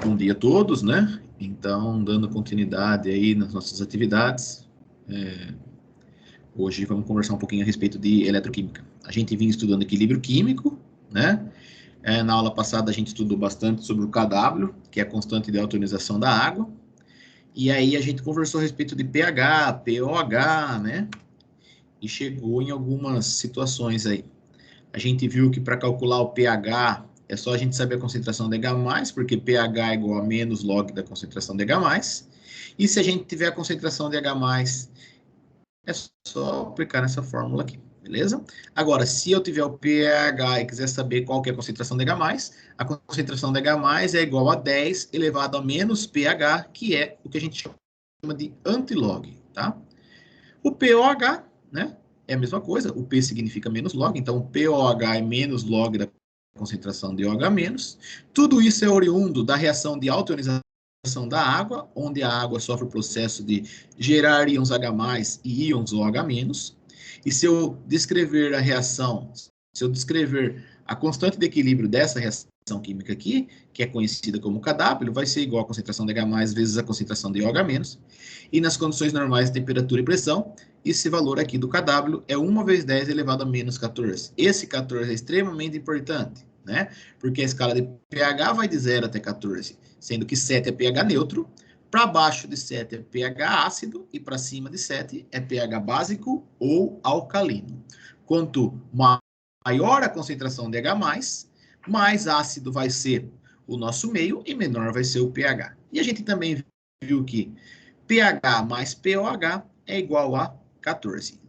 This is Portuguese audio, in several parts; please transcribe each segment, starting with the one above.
Bom dia a todos, né? Então, dando continuidade aí nas nossas atividades, hoje vamos conversar um pouquinho a respeito de eletroquímica. A gente vinha estudando equilíbrio químico, né? Na aula passada a gente estudou bastante sobre o kW, que é a constante de ionização da água. E aí a gente conversou a respeito de pH, pOH, né? E chegou em algumas situações aí. A gente viu que para calcular o pH é só a gente saber a concentração de H+, porque pH é igual a menos log da concentração de H+. E se a gente tiver a concentração de H+, é só aplicar nessa fórmula aqui, beleza? Agora, se eu tiver o pH e quiser saber qual que é a concentração de H+, a concentração de H+, é igual a 10 elevado a menos pH, que é o que a gente chama de antilog, tá? O pOH, né, é a mesma coisa, o P significa menos log, então o pOH é menos log da concentração de OH-. Tudo isso é oriundo da reação de autoionização da água, onde a água sofre o processo de gerar íons H+ e íons OH-. E se eu descrever a reação, se eu descrever a constante de equilíbrio dessa reação química aqui, que é conhecida como kW, vai ser igual a concentração de H+ vezes a concentração de OH-. E nas condições normais de temperatura e pressão, esse valor aqui do kW é 1 vezes 10 elevado a menos 14. Esse 14 é extremamente importante, né? Porque a escala de pH vai de 0 até 14, sendo que 7 é pH neutro, para baixo de 7 é pH ácido e para cima de 7 é pH básico ou alcalino. Quanto maior a concentração de H+, mais ácido vai ser o nosso meio e menor vai ser o pH. E a gente também viu que pH mais pOH é igual a 14.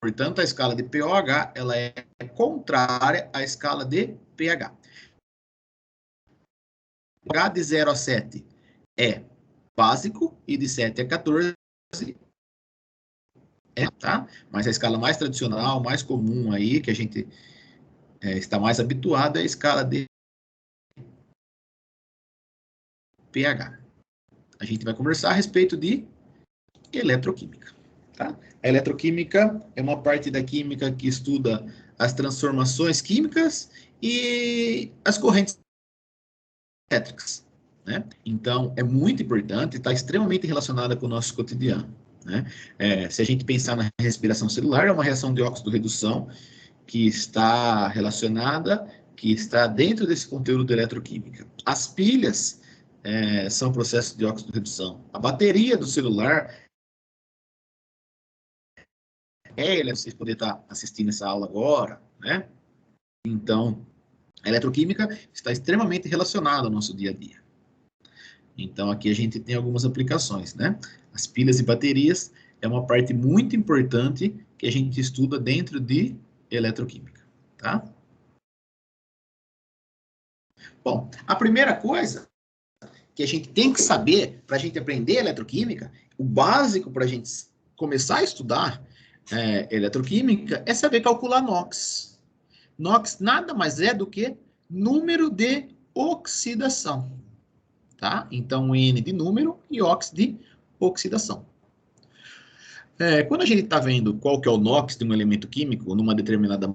Portanto, a escala de pOH ela é contrária à escala de pH. pH de 0 a 7 é básico e de 7 a 14 tá? Mas a escala mais tradicional, mais comum aí, que a gente está mais habituado, é a escala de pH. A gente vai conversar a respeito de eletroquímica. Tá? A eletroquímica é uma parte da química que estuda as transformações químicas e as correntes elétricas, né? Então, é muito importante, está extremamente relacionada com o nosso cotidiano, né? Se a gente pensar na respiração celular, é uma reação de óxido-redução que está relacionada, que está dentro desse conteúdo de eletroquímica. As pilhas são processos de óxido-redução. A bateria do celular vocês poderem estar assistindo essa aula agora, né? Então, a eletroquímica está extremamente relacionada ao nosso dia a dia. Então, aqui a gente tem algumas aplicações, né? As pilhas e baterias é uma parte muito importante que a gente estuda dentro de eletroquímica, tá? Bom, a primeira coisa que a gente tem que saber para a gente aprender eletroquímica, o básico para a gente começar a estudar eletroquímica é saber calcular NOx. NOx nada mais é do que número de oxidação, tá? Então, N de número e ox de oxidação. Quando a gente está vendo qual que é o NOx de um elemento químico numa determinada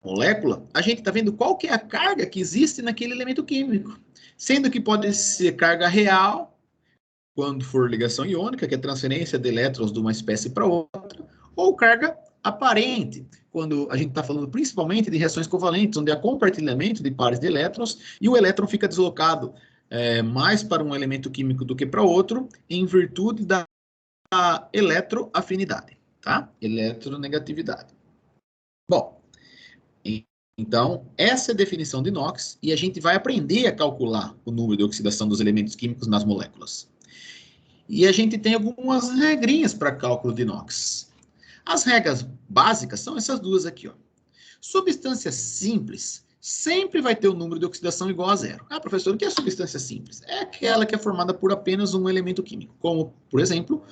molécula, a gente está vendo qual que é a carga que existe naquele elemento químico, sendo que pode ser carga real, quando for ligação iônica, que é transferência de elétrons de uma espécie para outra, ou carga aparente, quando a gente está falando principalmente de reações covalentes, onde há compartilhamento de pares de elétrons e o elétron fica deslocado mais para um elemento químico do que para outro, em virtude da eletroafinidade, tá? Eletronegatividade. Bom, então, essa é a definição de NOx, e a gente vai aprender a calcular o número de oxidação dos elementos químicos nas moléculas. E a gente tem algumas regrinhas para cálculo de NOx. As regras básicas são essas duas aqui, ó. Substância simples sempre vai ter o número de oxidação igual a zero. Ah, professor, o que é substância simples? É aquela que é formada por apenas um elemento químico, como, por exemplo,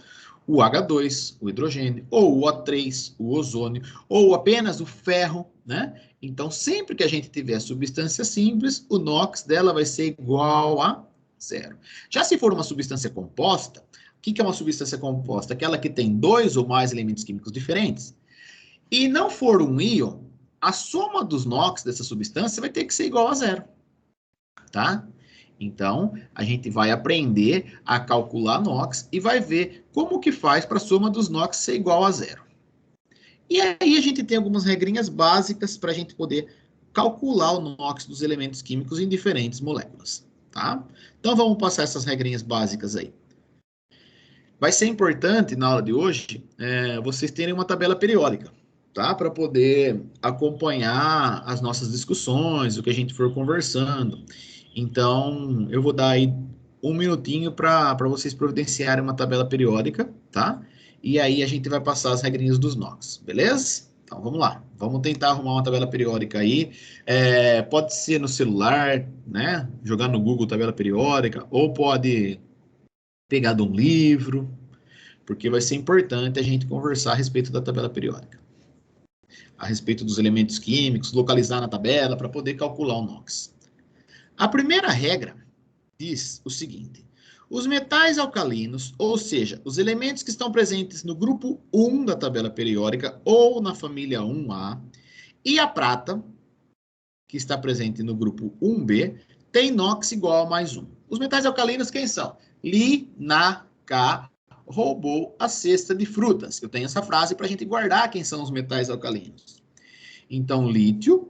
o H2, o hidrogênio, ou o O3, o ozônio, ou apenas o ferro, né? Então, sempre que a gente tiver substância simples, o NOx dela vai ser igual a zero. Já se for uma substância composta, o que é uma substância composta? Aquela que tem dois ou mais elementos químicos diferentes, e não for um íon, a soma dos NOx dessa substância vai ter que ser igual a zero, tá? Então, a gente vai aprender a calcular NOx e vai ver como que faz para a soma dos NOx ser igual a zero. E aí a gente tem algumas regrinhas básicas para a gente poder calcular o NOx dos elementos químicos em diferentes moléculas, tá? Então, vamos passar essas regrinhas básicas aí. Vai ser importante, na aula de hoje, vocês terem uma tabela periódica, tá? Para poder acompanhar as nossas discussões, o que a gente for conversando. Então, eu vou dar aí um minutinho para vocês providenciarem uma tabela periódica, tá? E aí a gente vai passar as regrinhas dos NOx, beleza? Então, vamos lá. Vamos tentar arrumar uma tabela periódica aí. Pode ser no celular, né? Jogar no Google tabela periódica, ou pode pegar de um livro, porque vai ser importante a gente conversar a respeito da tabela periódica, a respeito dos elementos químicos, localizar na tabela para poder calcular o NOx. A primeira regra diz o seguinte: os metais alcalinos, ou seja, os elementos que estão presentes no grupo 1 da tabela periódica ou na família 1A, e a prata, que está presente no grupo 1B, tem NOx igual a mais 1. Os metais alcalinos quem são? Li, Na, Ca, roubou a cesta de frutas. Eu tenho essa frase para a gente guardar quem são os metais alcalinos. Então, lítio,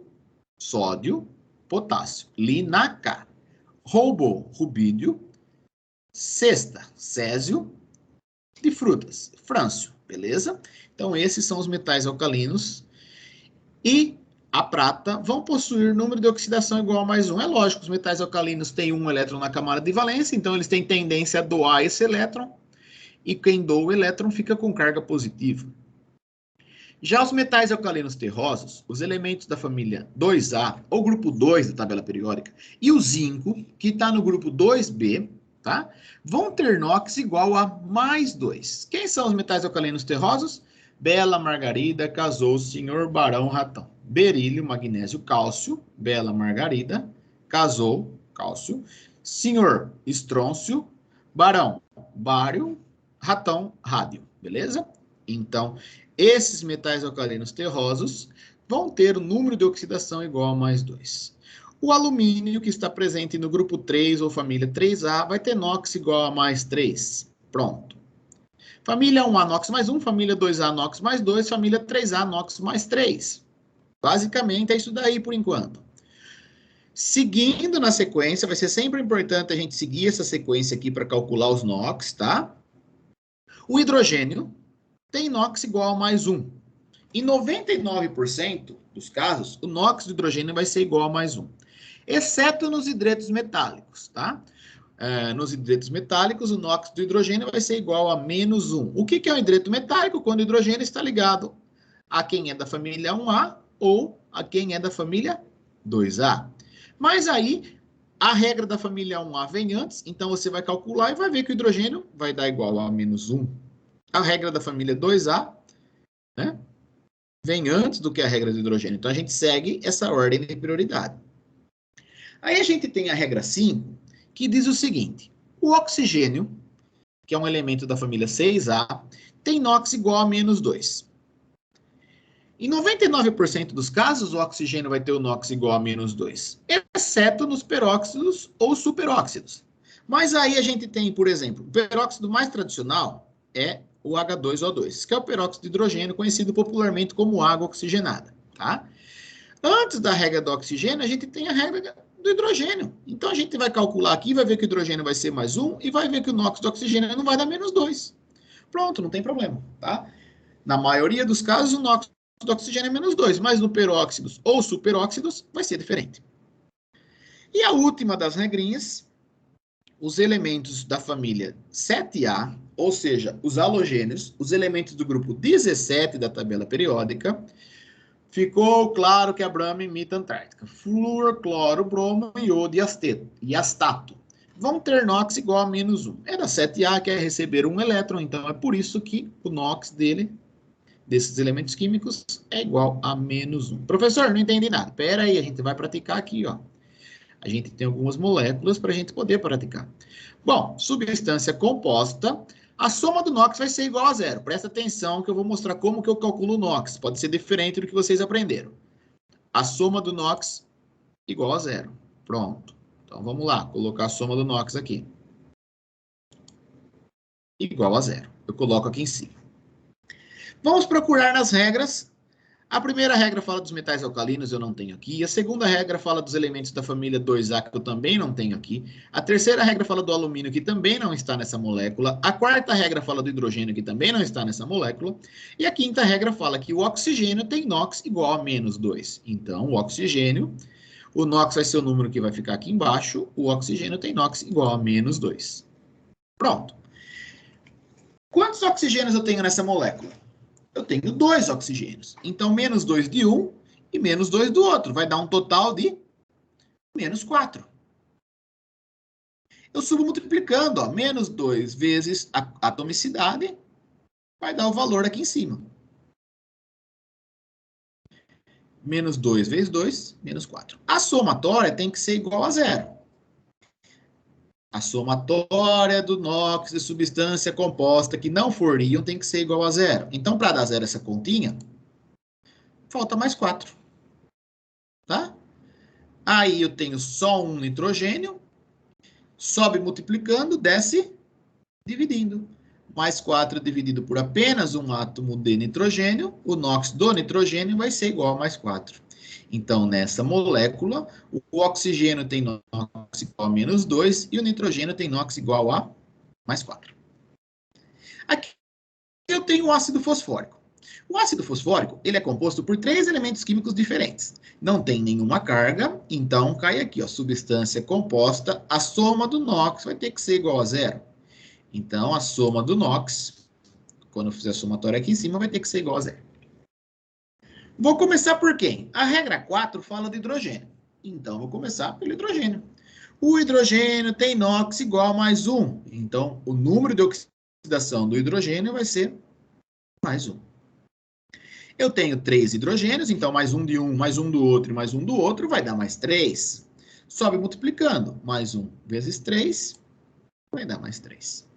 sódio, potássio. Li, Na, Ca. Roubou, rubídio. Cesta, césio. De frutas, frâncio. Beleza? Então, esses são os metais alcalinos. E a prata vão possuir número de oxidação igual a mais 1. É lógico, os metais alcalinos têm um elétron na camada de valência, então eles têm tendência a doar esse elétron, e quem doa o elétron fica com carga positiva. Já os metais alcalinos terrosos, os elementos da família 2A, ou grupo 2 da tabela periódica, e o zinco, que está no grupo 2B, tá? Vão ter NOx igual a mais 2. Quem são os metais alcalinos terrosos? Bela, Margarida, Casou, Senhor, Barão, Ratão. Berílio, Magnésio, Cálcio, Bela, Margarida, Casou, Cálcio, Senhor, Estrôncio, Barão, Bário, Ratão, Rádio, beleza? Então, esses metais alcalinos terrosos vão ter o número de oxidação igual a mais 2. O alumínio, que está presente no grupo 3 ou família 3A, vai ter NOx igual a mais 3. Pronto. Família 1A, NOx mais 1, família 2A, NOx mais 2, família 3A, NOx mais 3. Basicamente, é isso daí por enquanto. Seguindo na sequência, vai ser sempre importante a gente seguir essa sequência aqui para calcular os NOx, tá? O hidrogênio tem NOx igual a mais 1. Em 99% dos casos, o NOx do hidrogênio vai ser igual a mais 1. Exceto nos hidretos metálicos, tá? Nos hidretos metálicos, o NOx do hidrogênio vai ser igual a menos 1. O que é um hidreto metálico? Quando o hidrogênio está ligado a quem é da família 1A ou a quem é da família 2A. Mas aí, a regra da família 1A vem antes, então você vai calcular e vai ver que o hidrogênio vai dar igual a menos 1. A regra da família 2A, né, vem antes do que a regra do hidrogênio. Então, a gente segue essa ordem de prioridade. Aí a gente tem a regra 5, que diz o seguinte: o oxigênio, que é um elemento da família 6A, tem NOx igual a menos 2. Em 99% dos casos, o oxigênio vai ter o NOx igual a menos 2, exceto nos peróxidos ou superóxidos. Mas aí a gente tem, por exemplo, o peróxido mais tradicional é o H2O2, que é o peróxido de hidrogênio, conhecido popularmente como água oxigenada, tá? Antes da regra do oxigênio, a gente tem a regra do hidrogênio. Então, a gente vai calcular aqui, vai ver que o hidrogênio vai ser mais 1 e vai ver que o NOx do oxigênio não vai dar menos 2. Pronto, não tem problema, tá? Na maioria dos casos, o NOx do oxigênio é menos 2, mas no peróxidos ou superóxidos vai ser diferente. E a última das regrinhas, os elementos da família 7A, ou seja, os halogênios, os elementos do grupo 17 da tabela periódica, ficou claro que a Brahma imita a Antártica. Flúor, cloro, bromo, iodo e astato vão ter NOx igual a menos 1. É da 7A, quer receber um elétron, então é por isso que o NOx desses elementos químicos, é igual a menos 1. Professor, não entendi nada. Espera aí, a gente vai praticar aqui, ó. A gente tem algumas moléculas para a gente poder praticar. Bom, substância composta, a soma do NOx vai ser igual a zero. Presta atenção que eu vou mostrar como que eu calculo o NOx. Pode ser diferente do que vocês aprenderam. A soma do NOx igual a zero. Pronto. Então, vamos lá, colocar a soma do NOx aqui. Igual a zero. Eu coloco aqui em cima. Vamos procurar nas regras. A primeira regra fala dos metais alcalinos, eu não tenho aqui. A segunda regra fala dos elementos da família 2A, que eu também não tenho aqui. A terceira regra fala do alumínio, que também não está nessa molécula. A quarta regra fala do hidrogênio, que também não está nessa molécula. E a quinta regra fala que o oxigênio tem NOx igual a menos 2. Então, o oxigênio, o NOx vai ser o número que vai ficar aqui embaixo. O oxigênio tem NOx igual a menos 2. Pronto. Quantos oxigênios eu tenho nessa molécula? Eu tenho 2 oxigênios. Então, menos 2 de um e menos 2 do outro. Vai dar um total de menos 4. Eu subo multiplicando. Ó, menos 2 vezes a atomicidade vai dar o valor aqui em cima. Menos 2 vezes 2, menos 4. A somatória tem que ser igual a zero. A somatória do NOx de substância composta que não for íon tem que ser igual a zero. Então, para dar zero essa continha, falta mais 4. Tá? Aí eu tenho só um nitrogênio, sobe multiplicando, desce dividindo. Mais 4 dividido por apenas um átomo de nitrogênio, o NOx do nitrogênio vai ser igual a mais 4. Então, nessa molécula, o oxigênio tem NOx igual a menos 2 e o nitrogênio tem NOx igual a mais 4. Aqui eu tenho o ácido fosfórico. O ácido fosfórico, ele é composto por 3 elementos químicos diferentes. Não tem nenhuma carga, então cai aqui, ó, substância composta, a soma do NOx vai ter que ser igual a zero. Então, a soma do NOx, quando eu fizer a somatória aqui em cima, vai ter que ser igual a zero. Vou começar por quem? A regra 4 fala de hidrogênio. Então, vou começar pelo hidrogênio. O hidrogênio tem NOx igual a mais 1. Então, o número de oxidação do hidrogênio vai ser mais 1. Eu tenho 3 hidrogênios, então mais um de um, mais um do outro e mais um do outro vai dar mais 3. Sobe multiplicando. Mais 1 vezes 3 vai dar mais 3.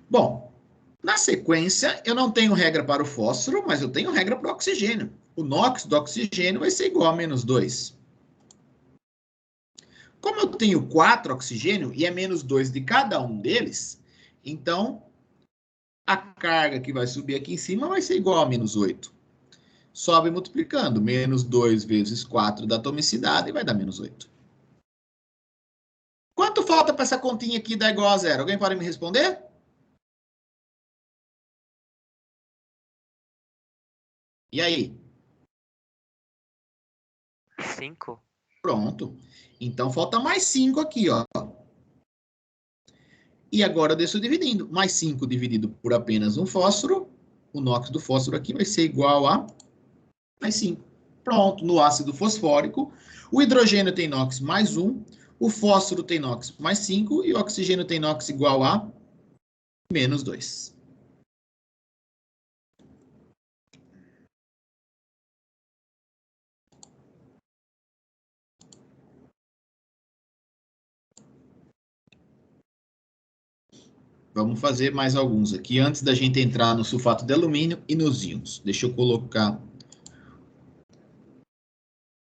Bom, na sequência, eu não tenho regra para o fósforo, mas eu tenho regra para o oxigênio. O NOx do oxigênio vai ser igual a menos 2. Como eu tenho 4 oxigênio e é menos 2 de cada um deles, então a carga que vai subir aqui em cima vai ser igual a menos 8. Sobe multiplicando. Menos 2 vezes 4 da atomicidade vai dar menos 8. Quanto falta para essa continha aqui dar igual a zero? Alguém pode me responder? E aí? 5. Pronto. Então falta mais 5 aqui, ó. E agora eu desço dividindo. Mais 5 dividido por apenas um fósforo. O NOx do fósforo aqui vai ser igual a mais 5. Pronto, no ácido fosfórico, o hidrogênio tem NOx mais 1, o fósforo tem NOx mais 5 e o oxigênio tem NOx igual a menos 2. Vamos fazer mais alguns aqui antes da gente entrar no sulfato de alumínio e nos íons. Deixa eu colocar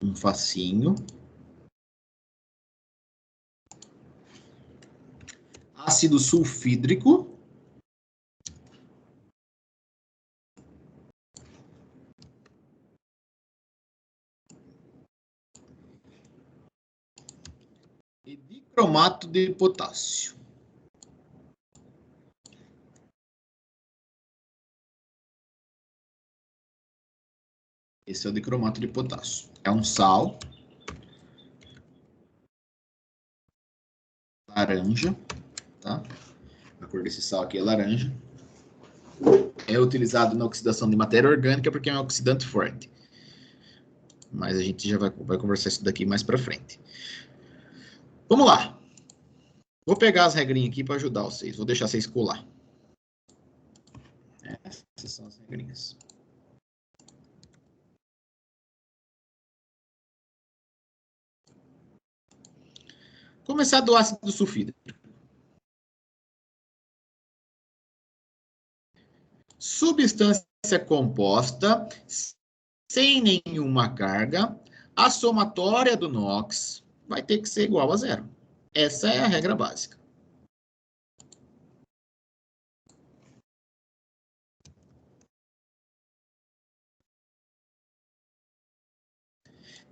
um facinho. Ácido sulfídrico. E dicromato de potássio. Esse é o dicromato de potássio. É um sal laranja, tá? A cor desse sal aqui é laranja. É utilizado na oxidação de matéria orgânica porque é um oxidante forte. Mas a gente já vai conversar isso daqui mais para frente. Vamos lá. Vou pegar as regrinhas aqui para ajudar vocês. Vou deixar vocês colar. Essas são as regrinhas. Começar do ácido sulfídrico. Substância composta sem nenhuma carga, a somatória do NOx vai ter que ser igual a zero. Essa é a regra básica.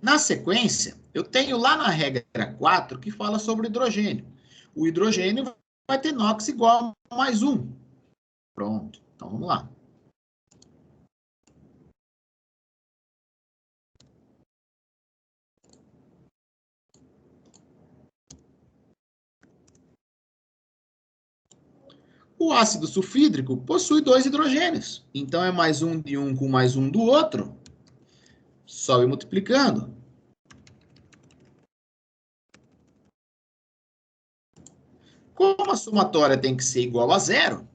Na sequência, eu tenho lá na regra 4 que fala sobre o hidrogênio. O hidrogênio vai ter NOx igual a mais 1. Pronto, então vamos lá. O ácido sulfídrico possui 2 hidrogênios. Então, é mais um de um com mais um do outro. Sobe multiplicando. Como a somatória tem que ser igual a zero,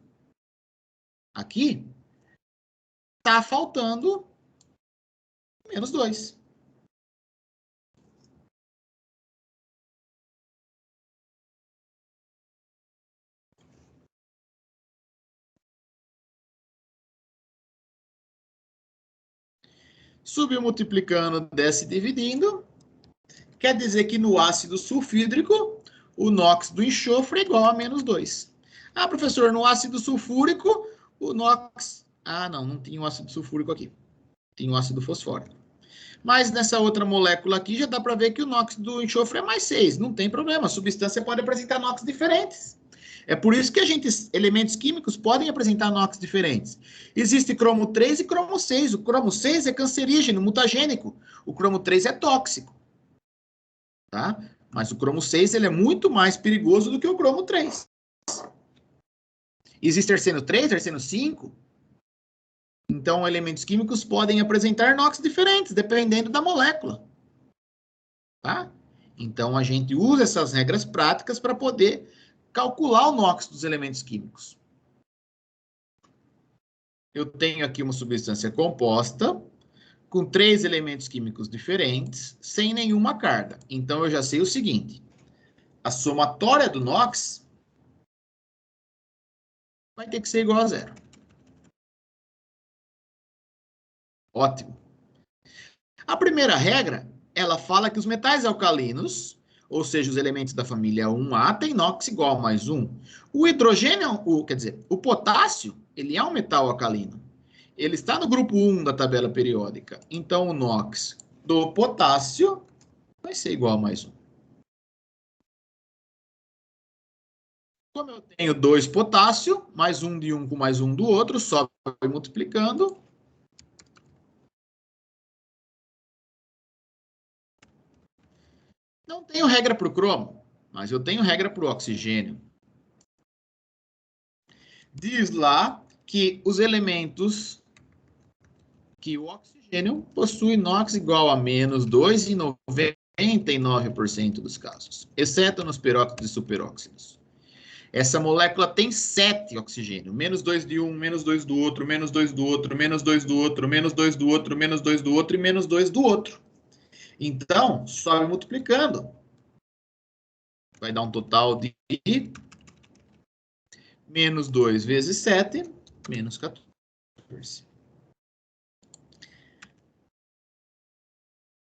aqui, está faltando menos 2. Subiu multiplicando, desce dividindo. Quer dizer que no ácido sulfídrico, o NOx do enxofre é igual a menos 2. Ah, professor, no ácido sulfúrico, o NOx... Ah, não tinha o ácido sulfúrico aqui. Tinha o ácido fosfórico. Mas nessa outra molécula aqui, já dá para ver que o NOx do enxofre é mais 6. Não tem problema, a substância pode apresentar NOx diferentes. É por isso que elementos químicos podem apresentar NOx diferentes. Existe cromo 3 e cromo 6. O cromo 6 é cancerígeno, mutagênico. O cromo 3 é tóxico. Tá? Mas o cromo 6 ele é muito mais perigoso do que o cromo 3. Existe arsênio 3, arsênio 5. Então, elementos químicos podem apresentar NOx diferentes, dependendo da molécula. Tá? Então, a gente usa essas regras práticas para poder calcular o NOx dos elementos químicos. Eu tenho aqui uma substância composta com 3 elementos químicos diferentes, sem nenhuma carga. Então, eu já sei o seguinte. A somatória do NOx vai ter que ser igual a zero. Ótimo. A primeira regra, ela fala que os metais alcalinos, ou seja, os elementos da família 1A, têm NOx igual a mais 1. O hidrogênio, quer dizer, o potássio, ele é um metal alcalino. Ele está no grupo 1 da tabela periódica. Então, o NOx do potássio vai ser igual a mais 1. Como eu tenho 2 potássio, mais um de um com mais um do outro, só vai multiplicando. Não tenho regra para o cromo, mas eu tenho regra para o oxigênio. Diz lá que os elementos que o oxigênio possui NOx igual a menos 2 em 99% dos casos, exceto nos peróxidos e superóxidos. Essa molécula tem 7 oxigênio, menos 2 de um, menos 2 do outro, menos 2 do outro, menos 2 do outro, menos 2 do outro, menos 2 do outro e menos 2 do outro. Então, sobe multiplicando. Vai dar um total de menos 2 vezes 7, menos 14.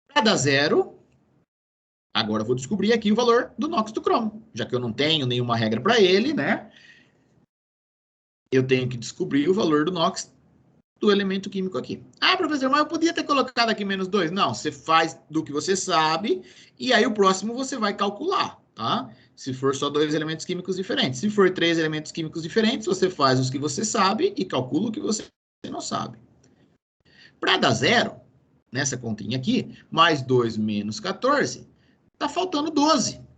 Para dar zero, agora eu vou descobrir aqui o valor do NOx do cromo. Já que eu não tenho nenhuma regra para ele, né? Eu tenho que descobrir o valor do NOx do elemento químico aqui. Ah, professor, mas eu podia ter colocado aqui menos 2. Não, você faz do que você sabe e aí o próximo você vai calcular, tá? Se for só 2 elementos químicos diferentes. Se for 3 elementos químicos diferentes, você faz os que você sabe e calcula o que você não sabe. Para dar zero, nessa continha aqui, mais 2 menos 14, está faltando 12.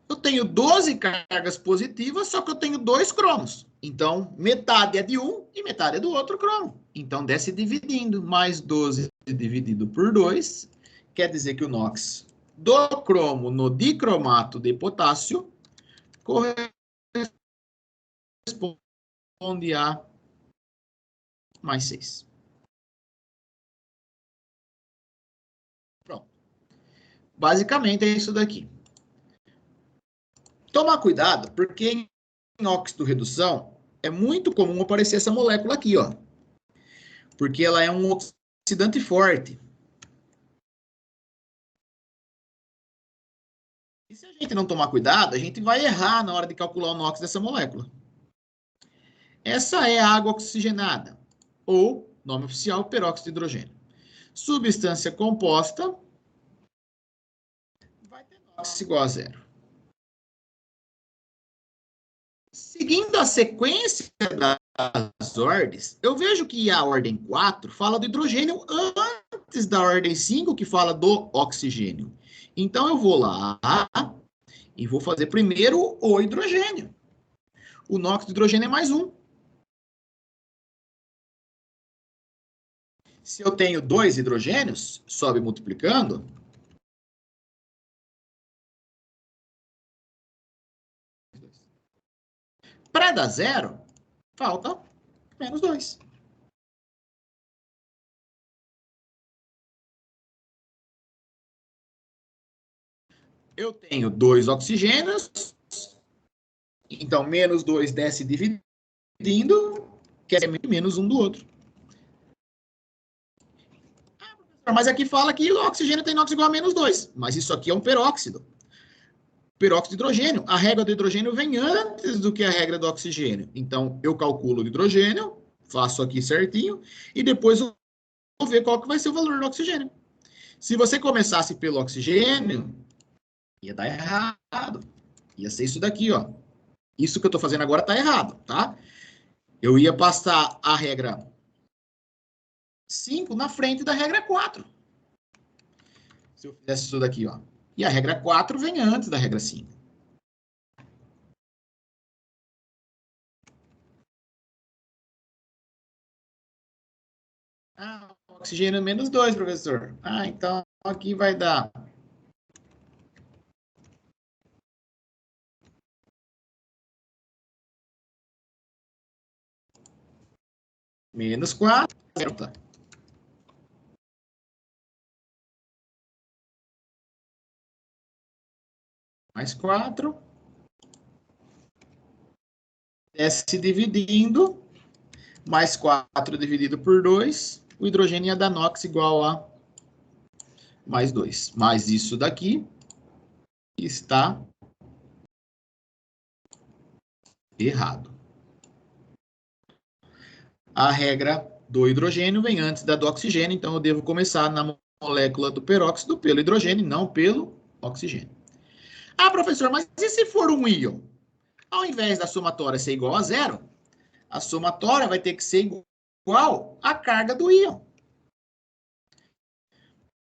Eu tenho 12 cargas positivas, só que eu tenho 2 cromos. Então, metade é de um e metade é do outro cromo. Então, desce dividindo. Mais 12 dividido por 2, quer dizer que o NOx do cromo no dicromato de potássio corresponde a mais 6. Pronto. Basicamente é isso daqui. Tomar cuidado, porque em óxido redução é muito comum aparecer essa molécula aqui, ó. Porque ela é um oxidante forte. E se a gente não tomar cuidado, a gente vai errar na hora de calcular o NOx dessa molécula. Essa é a água oxigenada, ou, nome oficial, peróxido de hidrogênio. Substância composta vai ter NOx igual a zero. Seguindo a sequência das ordens, eu vejo que a ordem 4 fala do hidrogênio antes da ordem 5, que fala do oxigênio. Então, eu vou lá e vou fazer primeiro o hidrogênio. O NOx do hidrogênio é mais 1. Se eu tenho 2 hidrogênios, sobe multiplicando. Para dar zero, falta menos 2. Eu tenho 2 oxigênios, então menos 2 desce dividindo, que é menos 1 do outro. Mas aqui fala que o oxigênio tem NOx igual a menos 2, mas isso aqui é um peróxido. Peróxido de hidrogênio. A regra do hidrogênio vem antes do que a regra do oxigênio. Então, eu calculo o hidrogênio, faço aqui certinho, e depois eu vou ver qual que vai ser o valor do oxigênio. Se você começasse pelo oxigênio, ia dar errado. Ia ser isso daqui, ó. Isso que eu estou fazendo agora está errado, tá? Eu ia passar a regra 5 na frente da regra 4. Se eu fizesse isso daqui, ó. E a regra 4 vem antes da regra 5. Ah, oxigênio menos 2, professor. Ah, então aqui vai dar menos 4. Mais 4. Desce dividindo. Mais 4 dividido por 2. O hidrogênio ia dar NOx igual a mais 2. Mais isso daqui está errado. A regra do hidrogênio vem antes da do oxigênio, então eu devo começar na molécula do peróxido pelo hidrogênio, não pelo oxigênio. Ah, professor, mas e se for um íon? Ao invés da somatória ser igual a zero, a somatória vai ter que ser igual à carga do íon. Vou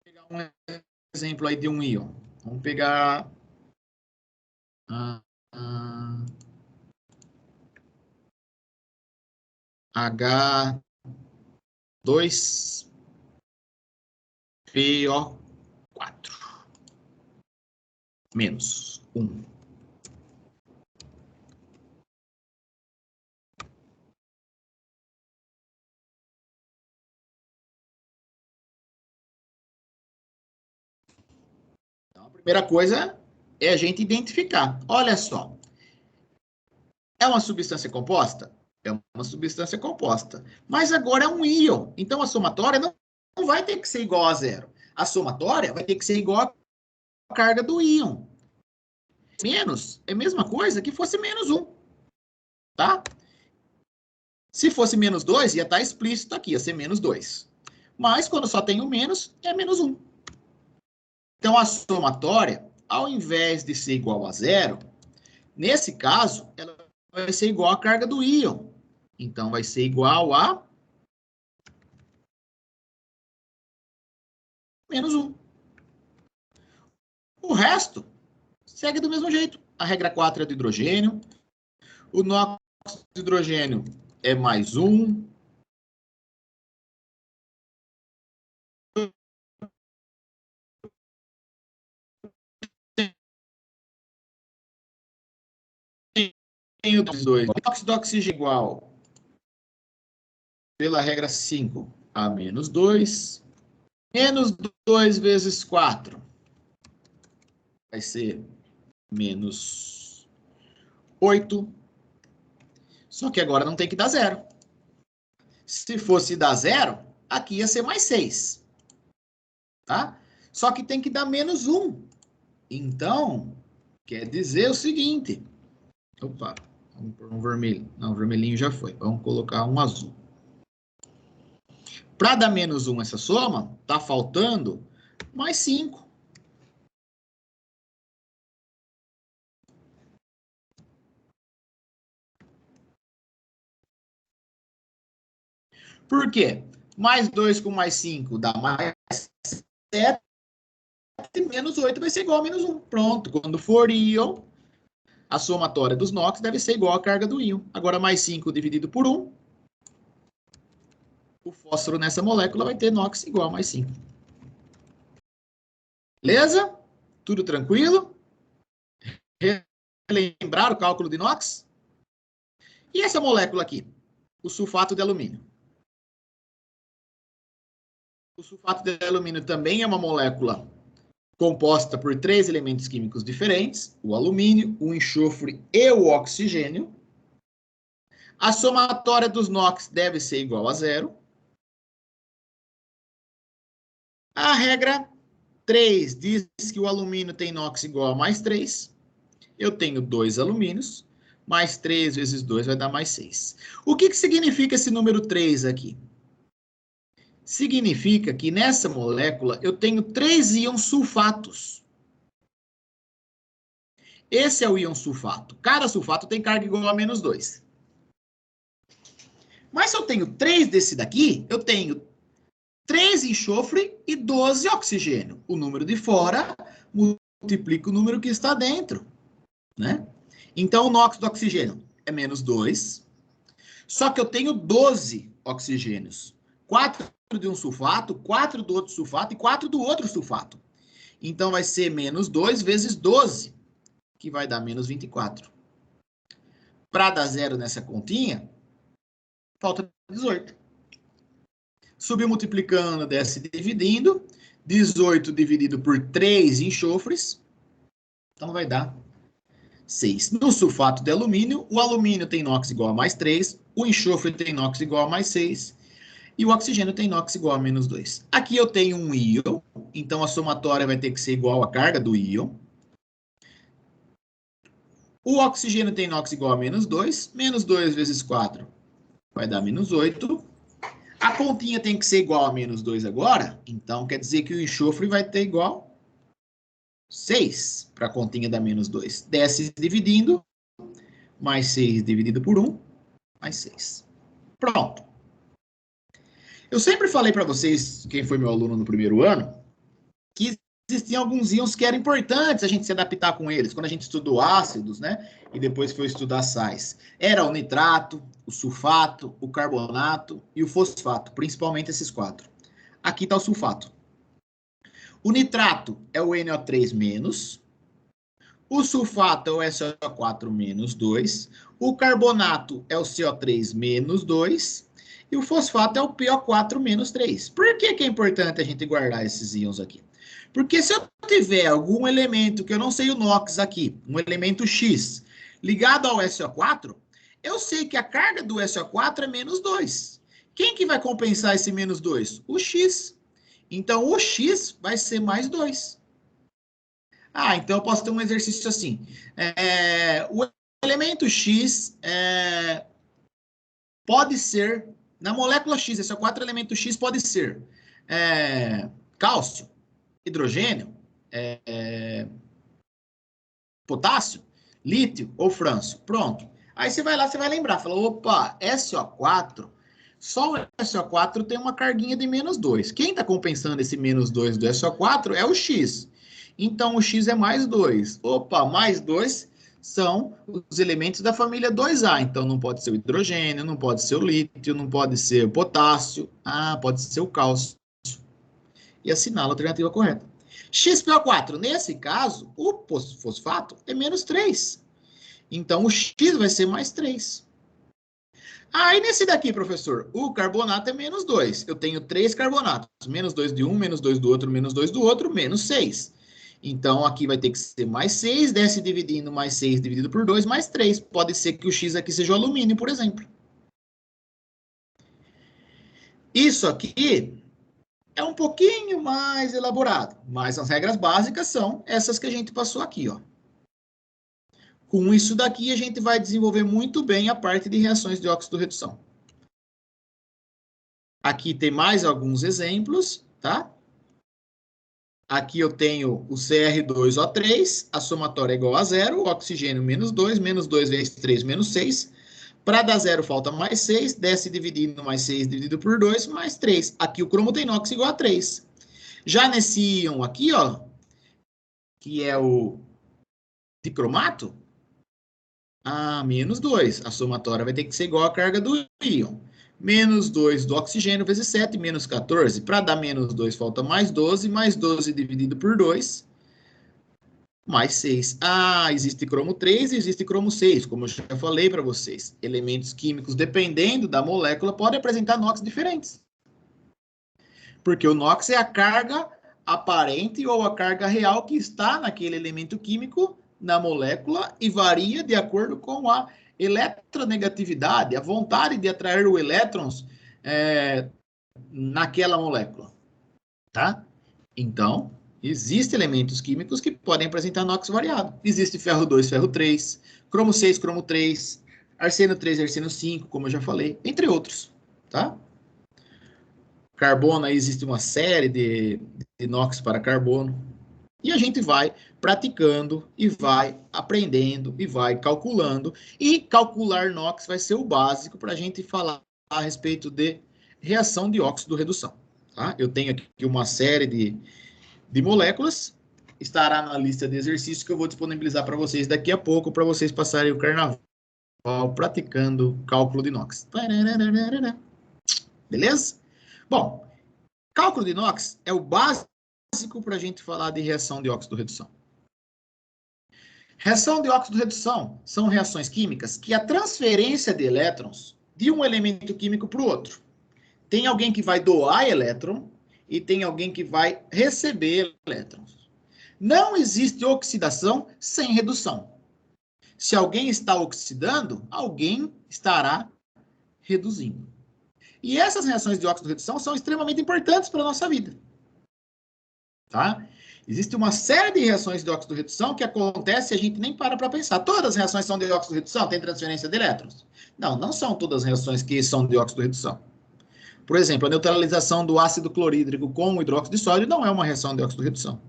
pegar um exemplo aí de um íon. Vamos pegar H2PO4 menos 1. Então, a primeira coisa é a gente identificar. Olha só. É uma substância composta? É uma substância composta. Mas agora é um íon. Então, a somatória não vai ter que ser igual a zero. A somatória vai ter que ser igual à carga do íon. Menos é a mesma coisa que fosse menos 1. Tá? Se fosse menos 2, ia estar explícito aqui, ia ser menos 2. Mas, quando só tem o menos, é menos 1. Então, a somatória, ao invés de ser igual a zero, nesse caso, ela vai ser igual à carga do íon. Então, vai ser igual a menos 1. O resto segue do mesmo jeito. A regra 4 é do hidrogênio. O NOx do hidrogênio é mais 1. Tem o 2. O NOx do oxigênio igual, pela regra 5, a menos 2. Menos 2 vezes 4 vai ser menos 8. Só que agora não tem que dar 0. Se fosse dar 0, aqui ia ser mais 6. Tá? Só que tem que dar menos 1. Então, quer dizer o seguinte. Opa, vamos pôr um vermelho. Não, o vermelhinho já foi. Vamos colocar um azul. Para dar menos 1 essa soma, tá faltando mais 5. Por quê? Mais 2 com mais 5 dá mais 7. Menos 8 vai ser igual a menos 1. Pronto. Quando for íon, a somatória dos NOx deve ser igual à carga do íon. Agora, mais 5 dividido por 1. O fósforo nessa molécula vai ter NOx igual a mais 5. Beleza? Tudo tranquilo? Relembrar o cálculo de NOx? E essa molécula aqui? O sulfato de alumínio. O sulfato de alumínio também é uma molécula composta por 3 elementos químicos diferentes, o alumínio, o enxofre e o oxigênio. A somatória dos NOx deve ser igual a 0. A regra 3 diz que o alumínio tem NOx igual a mais 3. Eu tenho 2 alumínios, mais 3 vezes 2 vai dar mais 6. O que significa esse número 3 aqui? Significa que nessa molécula eu tenho 3 íons sulfatos. Esse é o íon sulfato. Cada sulfato tem carga igual a menos 2. Mas se eu tenho 3 desse daqui, eu tenho 3 enxofre e 12 oxigênio. O número de fora multiplica o número que está dentro, né? Então, o NOx do oxigênio é menos 2. Só que eu tenho 12 oxigênios. 4 de um sulfato, 4 do outro sulfato e 4 do outro sulfato. Então, vai ser menos 2 vezes 12, que vai dar menos 24. Para dar 0 nessa continha, falta 18. Subiu multiplicando, desce dividindo. 18 dividido por 3 enxofres. Então, vai dar 6. No sulfato de alumínio, o alumínio tem NOx igual a mais 3, o enxofre tem NOx igual a mais 6, e o oxigênio tem NOx igual a menos 2. Aqui eu tenho um íon, então a somatória vai ter que ser igual à carga do íon. O oxigênio tem NOx igual a menos 2, menos 2 vezes 4 vai dar menos 8. A continha tem que ser igual a menos 2 agora, então quer dizer que o enxofre vai ter igual 6 para a continha da menos 2. Desce dividindo, mais 6 dividido por 1, mais 6. Pronto. Eu sempre falei para vocês, quem foi meu aluno no primeiro ano, que existiam alguns íons que eram importantes a gente se adaptar com eles, quando a gente estudou ácidos, né? E depois foi estudar sais. Era o nitrato, o sulfato, o carbonato e o fosfato, principalmente esses 4. Aqui está o sulfato. O nitrato é o NO3-, o sulfato é o SO4-2, o carbonato é o CO3-2 e o fosfato é o PO4-3. Por que é importante a gente guardar esses íons aqui? Porque se eu tiver algum elemento que eu não sei o NOx aqui, um elemento X, ligado ao SO4, eu sei que a carga do SO4 é menos 2. Quem que vai compensar esse menos 2? O X. Então, o X vai ser mais 2. Então eu posso ter um exercício assim. O elemento X pode ser, na molécula X, esse é o 4 elemento X pode ser cálcio, hidrogênio, potássio, lítio ou frâncio. Pronto. Aí você vai lá, você vai lembrar, fala, opa, SO4, só o SO4 tem uma carguinha de menos 2. Quem está compensando esse menos 2 do SO4 é o X. Então, o X é mais 2. Opa, mais 2 são os elementos da família 2A. Então, não pode ser o hidrogênio, não pode ser o lítio, não pode ser o potássio. Pode ser o cálcio. E assinala a alternativa correta. XPO4, nesse caso, o fosfato é menos 3. Então, o X vai ser mais 3. E nesse daqui, professor, o carbonato é menos 2. Eu tenho 3 carbonatos. Menos 2 de um, menos 2 do outro, menos 2 do outro, menos 6. Então, aqui vai ter que ser mais 6, desce dividindo mais 6 dividido por 2, mais 3. Pode ser que o X aqui seja o alumínio, por exemplo. Isso aqui é um pouquinho mais elaborado, mas as regras básicas são essas que a gente passou aqui, ó. Com isso daqui, a gente vai desenvolver muito bem a parte de reações de óxido-redução. Aqui tem mais alguns exemplos, tá? Aqui eu tenho o Cr2O3, a somatória é igual a zero, o oxigênio menos 2 vezes 3, menos 6. Para dar zero, falta mais 6, desce dividindo mais 6 dividido por 2, mais 3. Aqui o cromo tem NOx igual a 3. Já nesse íon aqui, ó, que é o dicromato, menos 2. A somatória vai ter que ser igual à carga do íon. Menos 2 do oxigênio vezes 7, menos 14. Para dar menos 2, falta mais 12. Mais 12 dividido por 2, mais 6. Existe cromo 3 e existe cromo 6, como eu já falei para vocês. Elementos químicos, dependendo da molécula, podem apresentar NOx diferentes. Porque o NOx é a carga aparente ou a carga real que está naquele elemento químico, na molécula, e varia de acordo com a eletronegatividade, a vontade de atrair os elétrons naquela molécula, tá? Então, existem elementos químicos que podem apresentar NOx variado. Existe ferro 2, ferro 3, cromo 6, cromo 3, arsênio 3, arsênio 5, como eu já falei, entre outros, tá? Carbono, aí existe uma série de NOx para carbono. E a gente vai praticando e vai aprendendo e vai calculando. E calcular NOx vai ser o básico para a gente falar a respeito de reação de óxido-redução. Tá? Eu tenho aqui uma série de moléculas. Estará na lista de exercícios que eu vou disponibilizar para vocês daqui a pouco, para vocês passarem o carnaval praticando cálculo de NOx. Beleza? Bom, cálculo de NOx é o básico para a gente falar de reação de óxido-redução. Reação de óxido-redução são reações químicas que a transferência de elétrons de um elemento químico para o outro. Tem alguém que vai doar elétron e tem alguém que vai receber elétrons. Não existe oxidação sem redução. Se alguém está oxidando, alguém estará reduzindo. E essas reações de óxido-redução são extremamente importantes para a nossa vida. Tá? Existe uma série de reações de óxido-redução que acontece e a gente nem para pensar. Todas as reações são de óxido-redução? Tem transferência de elétrons? Não, não são todas as reações que são de óxido-redução. Por exemplo, a neutralização do ácido clorídrico com o hidróxido de sódio não é uma reação de óxido-redução.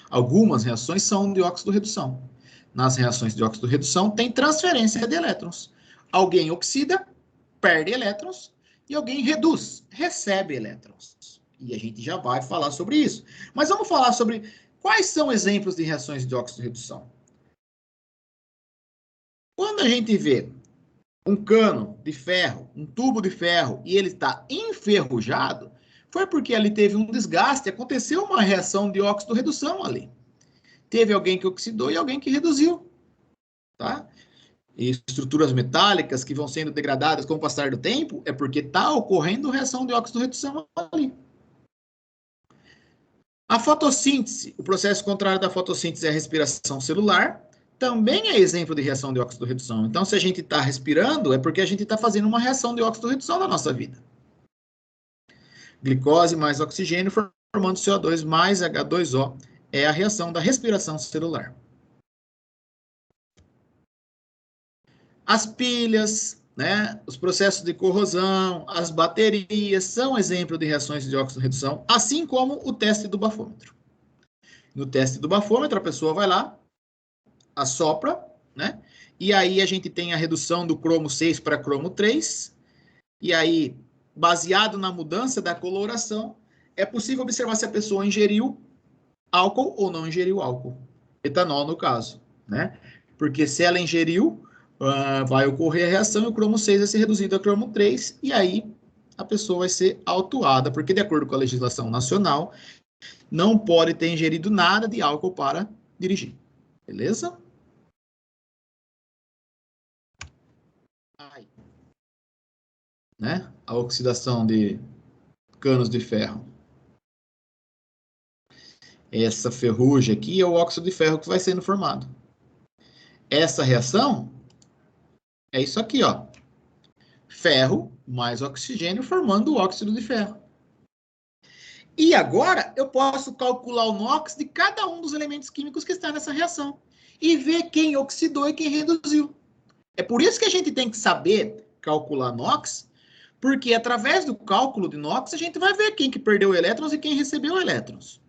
Algumas reações são de óxido-redução. Nas reações de óxido-redução tem transferência de elétrons. Alguém oxida, perde elétrons, e alguém reduz, recebe elétrons. E a gente já vai falar sobre isso. Mas vamos falar sobre quais são exemplos de reações de óxido-redução. Quando a gente vê um cano de ferro, um tubo de ferro, e ele está enferrujado, foi porque ali teve um desgaste, aconteceu uma reação de óxido-redução ali. Teve alguém que oxidou e alguém que reduziu, tá? E estruturas metálicas que vão sendo degradadas com o passar do tempo, é porque está ocorrendo reação de óxido-redução ali. A fotossíntese, o processo contrário da fotossíntese é a respiração celular, também é exemplo de reação de óxido-redução. Então, se a gente está respirando, é porque a gente está fazendo uma reação de óxido-redução na nossa vida. Glicose mais oxigênio formando CO2 mais H2O é a reação da respiração celular. As pilhas, né, os processos de corrosão, as baterias são exemplo de reações de óxido-redução, assim como o teste do bafômetro. No teste do bafômetro, a pessoa vai lá, assopra, né? E aí a gente tem a redução do cromo 6 para cromo 3. E aí, baseado na mudança da coloração, é possível observar se a pessoa ingeriu álcool ou não ingeriu álcool. Etanol, no caso, né? Porque se ela ingeriu, vai ocorrer a reação e o cromo 6 vai ser reduzido a cromo 3. E aí a pessoa vai ser autuada, porque de acordo com a legislação nacional, não pode ter ingerido nada de álcool para dirigir. Beleza? Né? A oxidação de canos de ferro. Essa ferrugem aqui é o óxido de ferro que vai sendo formado. Essa reação é isso aqui, ó. Ferro mais oxigênio formando o óxido de ferro. E agora eu posso calcular o NOx de cada um dos elementos químicos que está nessa reação e ver quem oxidou e quem reduziu. É por isso que a gente tem que saber calcular NOx, porque através do cálculo de NOx a gente vai ver quem que perdeu elétrons e quem recebeu elétrons.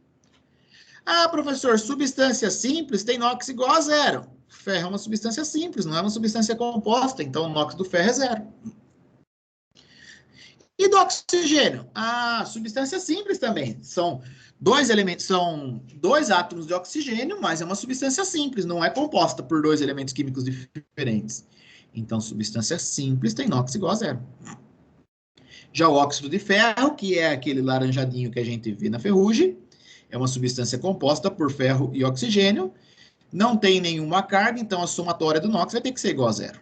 Ah, professor, substância simples tem NOx igual a zero. Ferro é uma substância simples, não é uma substância composta, então o NOx do ferro é zero. E do oxigênio? Ah, substância simples também. São dois elementos, são dois átomos de oxigênio, mas é uma substância simples, não é composta por dois elementos químicos diferentes. Então, substância simples tem NOx igual a zero. Já o óxido de ferro, que é aquele laranjadinho que a gente vê na ferrugem, é uma substância composta por ferro e oxigênio, não tem nenhuma carga, então a somatória do NOx vai ter que ser igual a zero.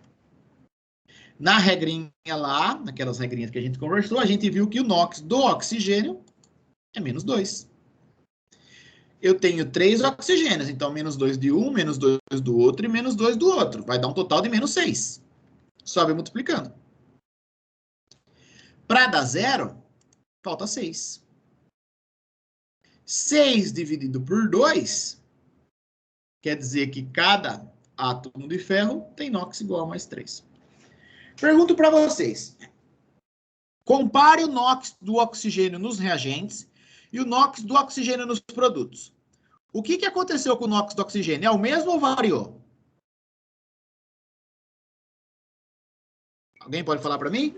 Na regrinha lá, naquelas regrinhas que a gente conversou, a gente viu que o NOx do oxigênio é menos 2. Eu tenho 3 oxigênios, então menos 2 de um, menos 2 do outro e menos 2 do outro. Vai dar um total de menos 6. Sobe multiplicando. Para dar zero, falta 6. 6 dividido por 2 quer dizer que cada átomo de ferro tem NOx igual a mais 3. Pergunto para vocês. Compare o NOx do oxigênio nos reagentes e o NOx do oxigênio nos produtos. O que aconteceu com o NOx do oxigênio? É o mesmo ou variou? Alguém pode falar para mim?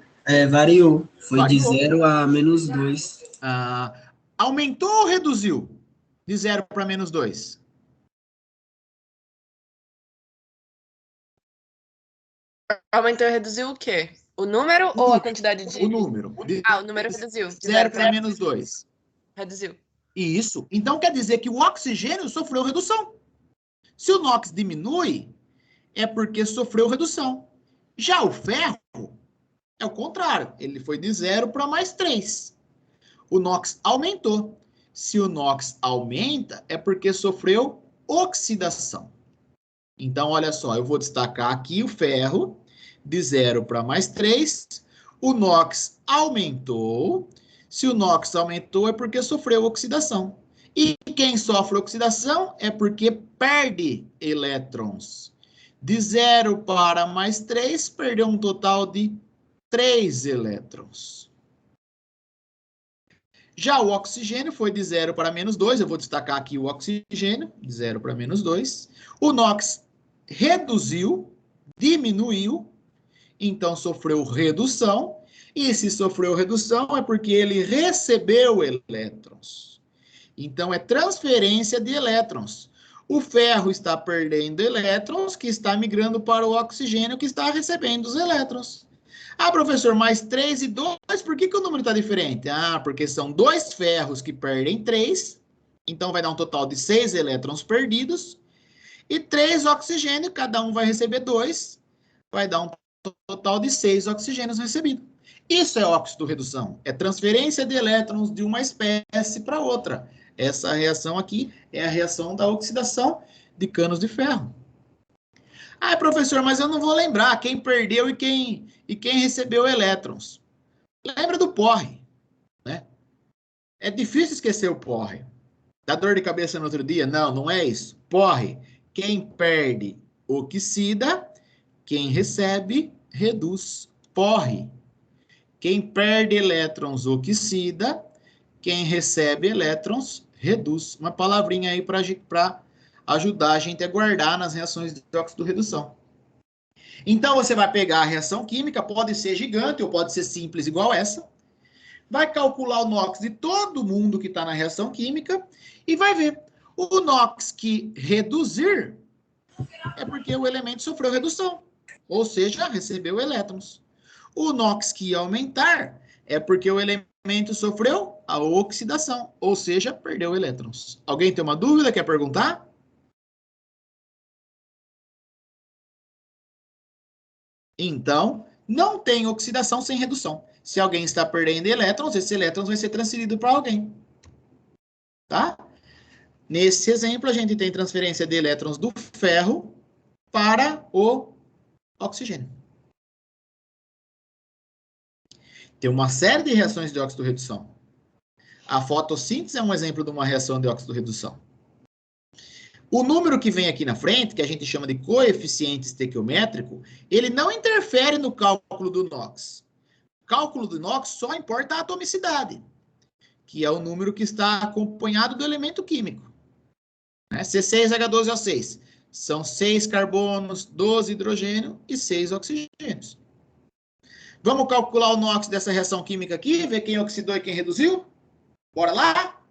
Variou. Foi Variou. de 0 a menos 2. Aumentou ou reduziu? De 0 para menos 2. Aumentou e reduziu o quê? O número ou a quantidade de... O número. O número reduziu. De 0 para menos 2. Reduziu. Isso. Então quer dizer que o oxigênio sofreu redução. Se o NOx diminui, é porque sofreu redução. Já o ferro é o contrário. Ele foi de 0 para mais 3. O NOx aumentou. Se o NOx aumenta, é porque sofreu oxidação. Então, olha só, eu vou destacar aqui o ferro, de 0 para mais 3. O NOx aumentou. Se o NOx aumentou, é porque sofreu oxidação. E quem sofre oxidação é porque perde elétrons. De 0 para mais 3, perdeu um total de 3 elétrons. Já o oxigênio foi de 0 para menos 2. Eu vou destacar aqui o oxigênio, de 0 para menos 2. O NOx reduziu, diminuiu, então sofreu redução. E se sofreu redução é porque ele recebeu elétrons. Então é transferência de elétrons. O ferro está perdendo elétrons, que está migrando para o oxigênio, que está recebendo os elétrons. Ah, professor, mais 3 e 2, por que o número está diferente? Ah, porque são 2 ferros que perdem 3, então vai dar um total de 6 elétrons perdidos, e 3 oxigênio, cada um vai receber 2, vai dar um total de 6 oxigênios recebidos. Isso é óxido-redução, é transferência de elétrons de uma espécie para outra. Essa reação aqui é a reação da oxidação de canos de ferro. Ah, professor, mas eu não vou lembrar quem perdeu e quem recebeu elétrons. Lembra do porre, né? É difícil esquecer o porre. Dá dor de cabeça no outro dia? Não, não é isso. Porre, quem perde, oxida, quem recebe, reduz. Porre. Quem perde elétrons, oxida, quem recebe elétrons, reduz. Uma palavrinha aí para ajudar a gente a guardar nas reações de óxido-redução. Então, você vai pegar a reação química, pode ser gigante ou pode ser simples igual essa, vai calcular o NOx de todo mundo que está na reação química e vai ver. O NOx que reduzir é porque o elemento sofreu redução, ou seja, recebeu elétrons. O NOx que aumentar é porque o elemento sofreu a oxidação, ou seja, perdeu elétrons. Alguém tem uma dúvida, quer perguntar? Então, não tem oxidação sem redução. Se alguém está perdendo elétrons, esse elétrons vai ser transferido para alguém. Tá? Nesse exemplo, a gente tem transferência de elétrons do ferro para o oxigênio. Tem uma série de reações de óxido-redução. A fotossíntese é um exemplo de uma reação de óxido-redução. O número que vem aqui na frente, que a gente chama de coeficiente estequiométrico, ele não interfere no cálculo do NOx. O cálculo do NOx só importa a atomicidade, que é o número que está acompanhado do elemento químico. C6H12O6. São 6 carbonos, 12 hidrogênio e 6 oxigênios. Vamos calcular o NOx dessa reação química aqui, ver quem oxidou e quem reduziu? Bora lá?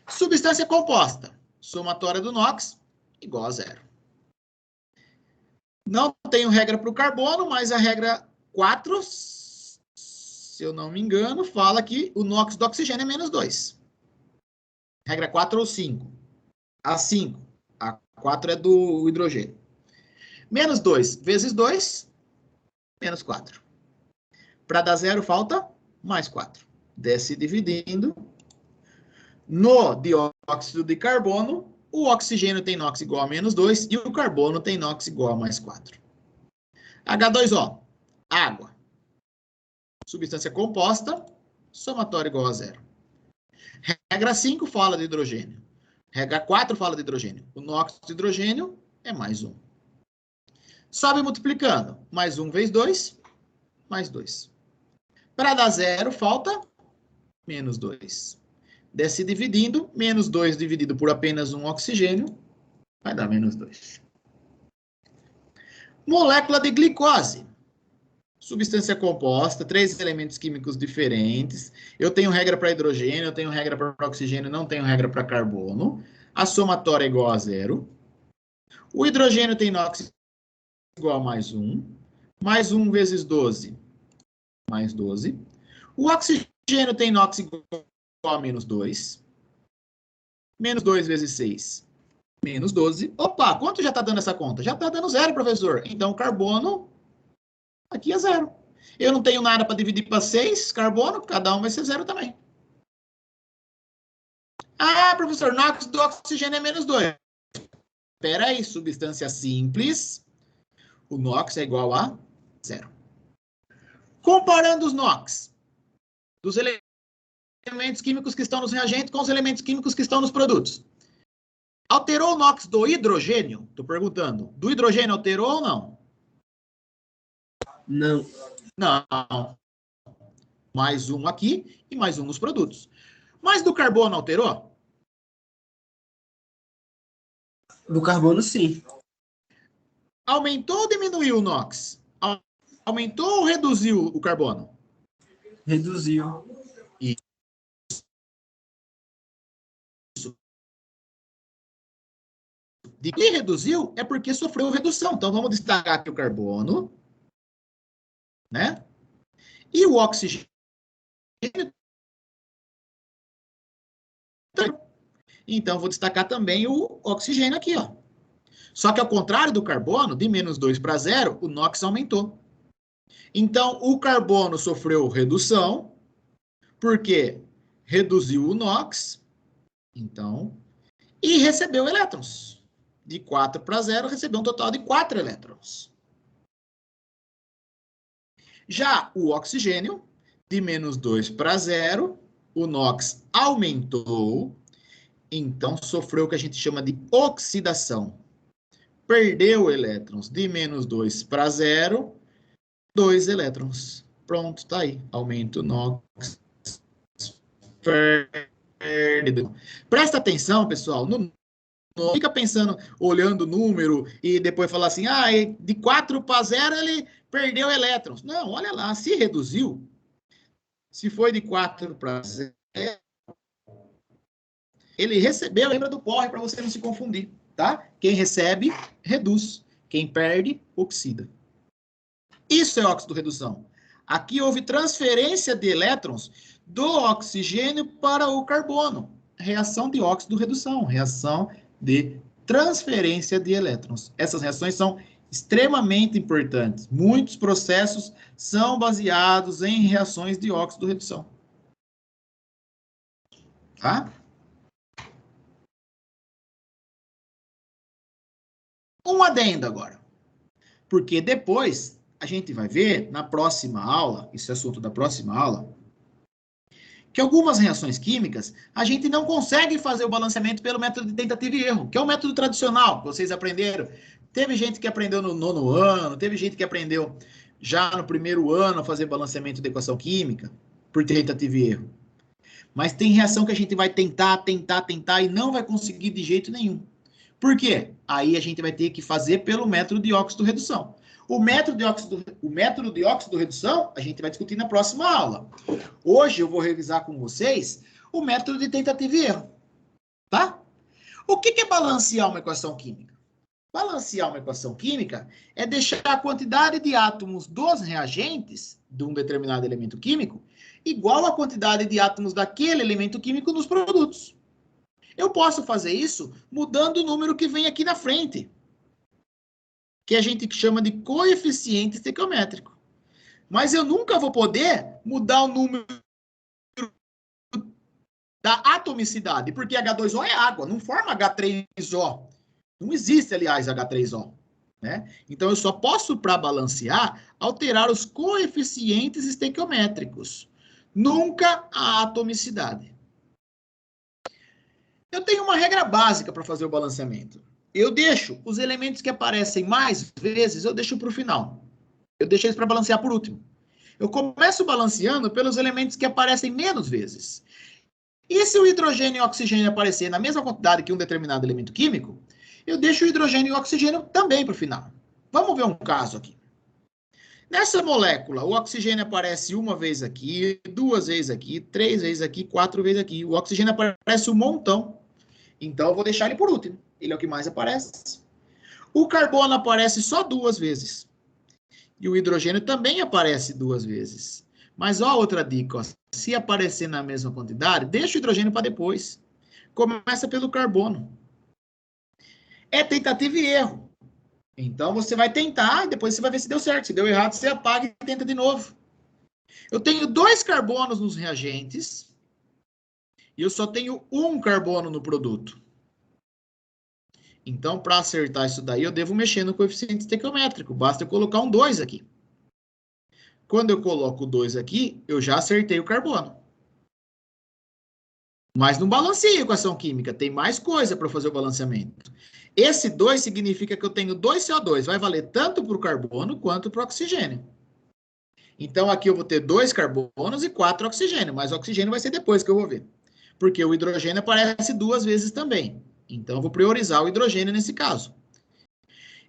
Substância composta. Somatória do NOx igual a 0. Não tenho regra para o carbono, mas a regra 4, se eu não me engano, fala que o NOx do oxigênio é menos 2. Regra 4 ou 5. A 5. A 4 é do hidrogênio. Menos 2 vezes 2, menos 4. Para dar 0, falta mais 4. Desce dividindo. No dióxido de carbono, o oxigênio tem NOx igual a menos 2 e o carbono tem NOx igual a mais 4. H2O, água. Substância composta, somatório igual a 0. Regra 5 fala de hidrogênio. Regra 4 fala de hidrogênio. O NOx de hidrogênio é mais 1. Sobe multiplicando. Mais 1 vezes 2, mais 2. Para dar 0, falta menos 2. Desce dividindo, menos 2 dividido por apenas um oxigênio, vai dar menos 2. Molécula de glicose. Substância composta, 3 elementos químicos diferentes. Eu tenho regra para hidrogênio, eu tenho regra para oxigênio, não tenho regra para carbono. A somatória é igual a 0. O hidrogênio tem NOx igual a mais 1. Mais 1 vezes 12, mais 12. O oxigênio tem NOx igual a menos 2. Menos 2 vezes 6, menos 12. Opa, quanto já está dando essa conta? Já está dando 0, professor. Então, carbono aqui é 0. Eu não tenho nada para dividir para 6, carbono, cada um vai ser 0 também. Ah, professor, NOx do oxigênio é menos 2. Espera aí, substância simples, o NOx é igual a 0. Comparando os NOx dos elementos químicos que estão nos reagentes com os elementos químicos que estão nos produtos. Alterou o NOx do hidrogênio? Estou perguntando. Do hidrogênio alterou ou não? Não. Não. Mais 1 aqui e mais 1 nos produtos. Mas do carbono alterou? Do carbono, sim. Aumentou ou diminuiu o NOx? Aumentou ou reduziu o carbono? Reduziu. De que reduziu é porque sofreu redução. Então, vamos destacar aqui o carbono, né? E o oxigênio. Então, vou destacar também o oxigênio aqui, ó. Só que, ao contrário do carbono, de menos 2 para 0, o NOx aumentou. Então, o carbono sofreu redução, porque reduziu o NOx, então, e recebeu elétrons. De 4 para 0, recebeu um total de 4 elétrons. Já o oxigênio, de menos 2 para 0, o NOx aumentou, então sofreu o que a gente chama de oxidação. Perdeu elétrons de menos 2 para 0, 2 elétrons. Pronto, tá aí. Aumento NOx. Perdido. Presta atenção, pessoal, não fica pensando, olhando o número e depois falar assim, de 4 para 0 ele perdeu elétrons. Não, olha lá, se reduziu, se foi de 4 para 0, ele recebeu, lembra do porre para você não se confundir, tá? Quem recebe, reduz. Quem perde, oxida. Isso é óxido-redução. Aqui houve transferência de elétrons do oxigênio para o carbono. Reação de óxido-redução, reação de transferência de elétrons. Essas reações são extremamente importantes. Muitos processos são baseados em reações de óxido-redução. Tá? Um adendo agora. Porque depois a gente vai ver na próxima aula, esse assunto da próxima aula, que algumas reações químicas a gente não consegue fazer o balanceamento pelo método de tentativa e erro, que é o método tradicional que vocês aprenderam. Teve gente que aprendeu no 9º ano, teve gente que aprendeu já no 1º ano a fazer balanceamento de equação química por tentativa e erro. Mas tem reação que a gente vai tentar e não vai conseguir de jeito nenhum. Por quê? Aí a gente vai ter que fazer pelo método de óxido-redução. O método de óxido-redução a gente vai discutir na próxima aula. Hoje eu vou revisar com vocês o método de tentativa e erro. Tá? O que é balancear uma equação química? Balancear uma equação química é deixar a quantidade de átomos dos reagentes de um determinado elemento químico igual à quantidade de átomos daquele elemento químico nos produtos. Eu posso fazer isso mudando o número que vem aqui na frente, que a gente chama de coeficiente estequiométrico. Mas eu nunca vou poder mudar o número da atomicidade, porque H2O é água, não forma H3O. Não existe, aliás, H3O. Né? Então, eu só posso, para balancear, alterar os coeficientes estequiométricos. Nunca a atomicidade. Eu tenho uma regra básica para fazer o balanceamento. Eu deixo os elementos que aparecem mais vezes, eu deixo para o final. Eu deixo eles para balancear por último. Eu começo balanceando pelos elementos que aparecem menos vezes. E se o hidrogênio e o oxigênio aparecer na mesma quantidade que um determinado elemento químico, eu deixo o hidrogênio e o oxigênio também para o final. Vamos ver um caso aqui. Nessa molécula, o oxigênio aparece uma vez aqui, 2 vezes aqui, 3 vezes aqui, 4 vezes aqui. O oxigênio aparece um montão. Então, eu vou deixar ele por último. Ele é o que mais aparece. O carbono aparece só 2 vezes. E o hidrogênio também aparece 2 vezes. Mas, ó, outra dica, ó. Se aparecer na mesma quantidade, deixa o hidrogênio para depois. Começa pelo carbono. É tentativa e erro. Então, você vai tentar e depois você vai ver se deu certo. Se deu errado, você apaga e tenta de novo. Eu tenho 2 carbonos nos reagentes e eu só tenho 1 carbono no produto. Então, para acertar isso daí, eu devo mexer no coeficiente estequiométrico. Basta eu colocar um 2 aqui. Quando eu coloco o 2 aqui, eu já acertei o carbono. Mas não balanceio a equação química. Tem mais coisa para fazer o balanceamento. Esse 2 significa que eu tenho 2 CO2. Vai valer tanto para o carbono quanto para o oxigênio. Então, aqui eu vou ter 2 carbonos e 4 oxigênio. Mas o oxigênio vai ser depois que eu vou ver. Porque o hidrogênio aparece 2 vezes também. Então, eu vou priorizar o hidrogênio nesse caso.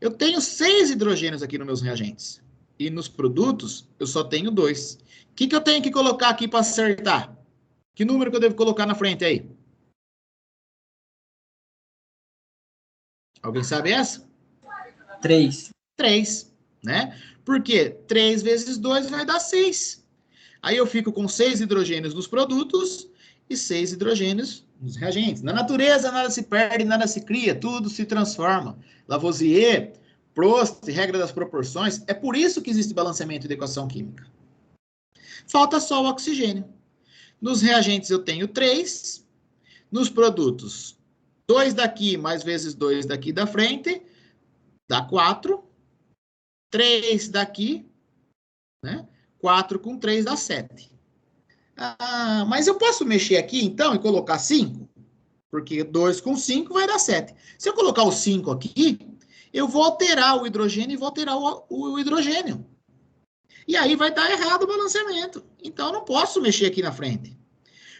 Eu tenho 6 hidrogênios aqui nos meus reagentes. E nos produtos, eu só tenho 2. O que eu tenho que colocar aqui para acertar? Que número que eu devo colocar na frente aí? Alguém sabe essa? 3. 3, né? Porque 3 vezes 2 vai dar 6. Aí eu fico com 6 hidrogênios nos produtos e 6 hidrogênios nos reagentes. Na natureza, nada se perde, nada se cria, tudo se transforma. Lavoisier, Prost, regra das proporções. É por isso que existe balanceamento de equação química. Falta só o oxigênio. Nos reagentes eu tenho 3. Nos produtos, 2 daqui mais vezes 2 daqui da frente, dá 4. 3 daqui, né? 4 com 3 dá 7. Ah, mas eu posso mexer aqui, então, e colocar 5? Porque 2 com 5 vai dar 7. Se eu colocar o 5 aqui, eu vou alterar o hidrogênio e vou alterar o hidrogênio. E aí vai dar errado o balanceamento. Então, eu não posso mexer aqui na frente.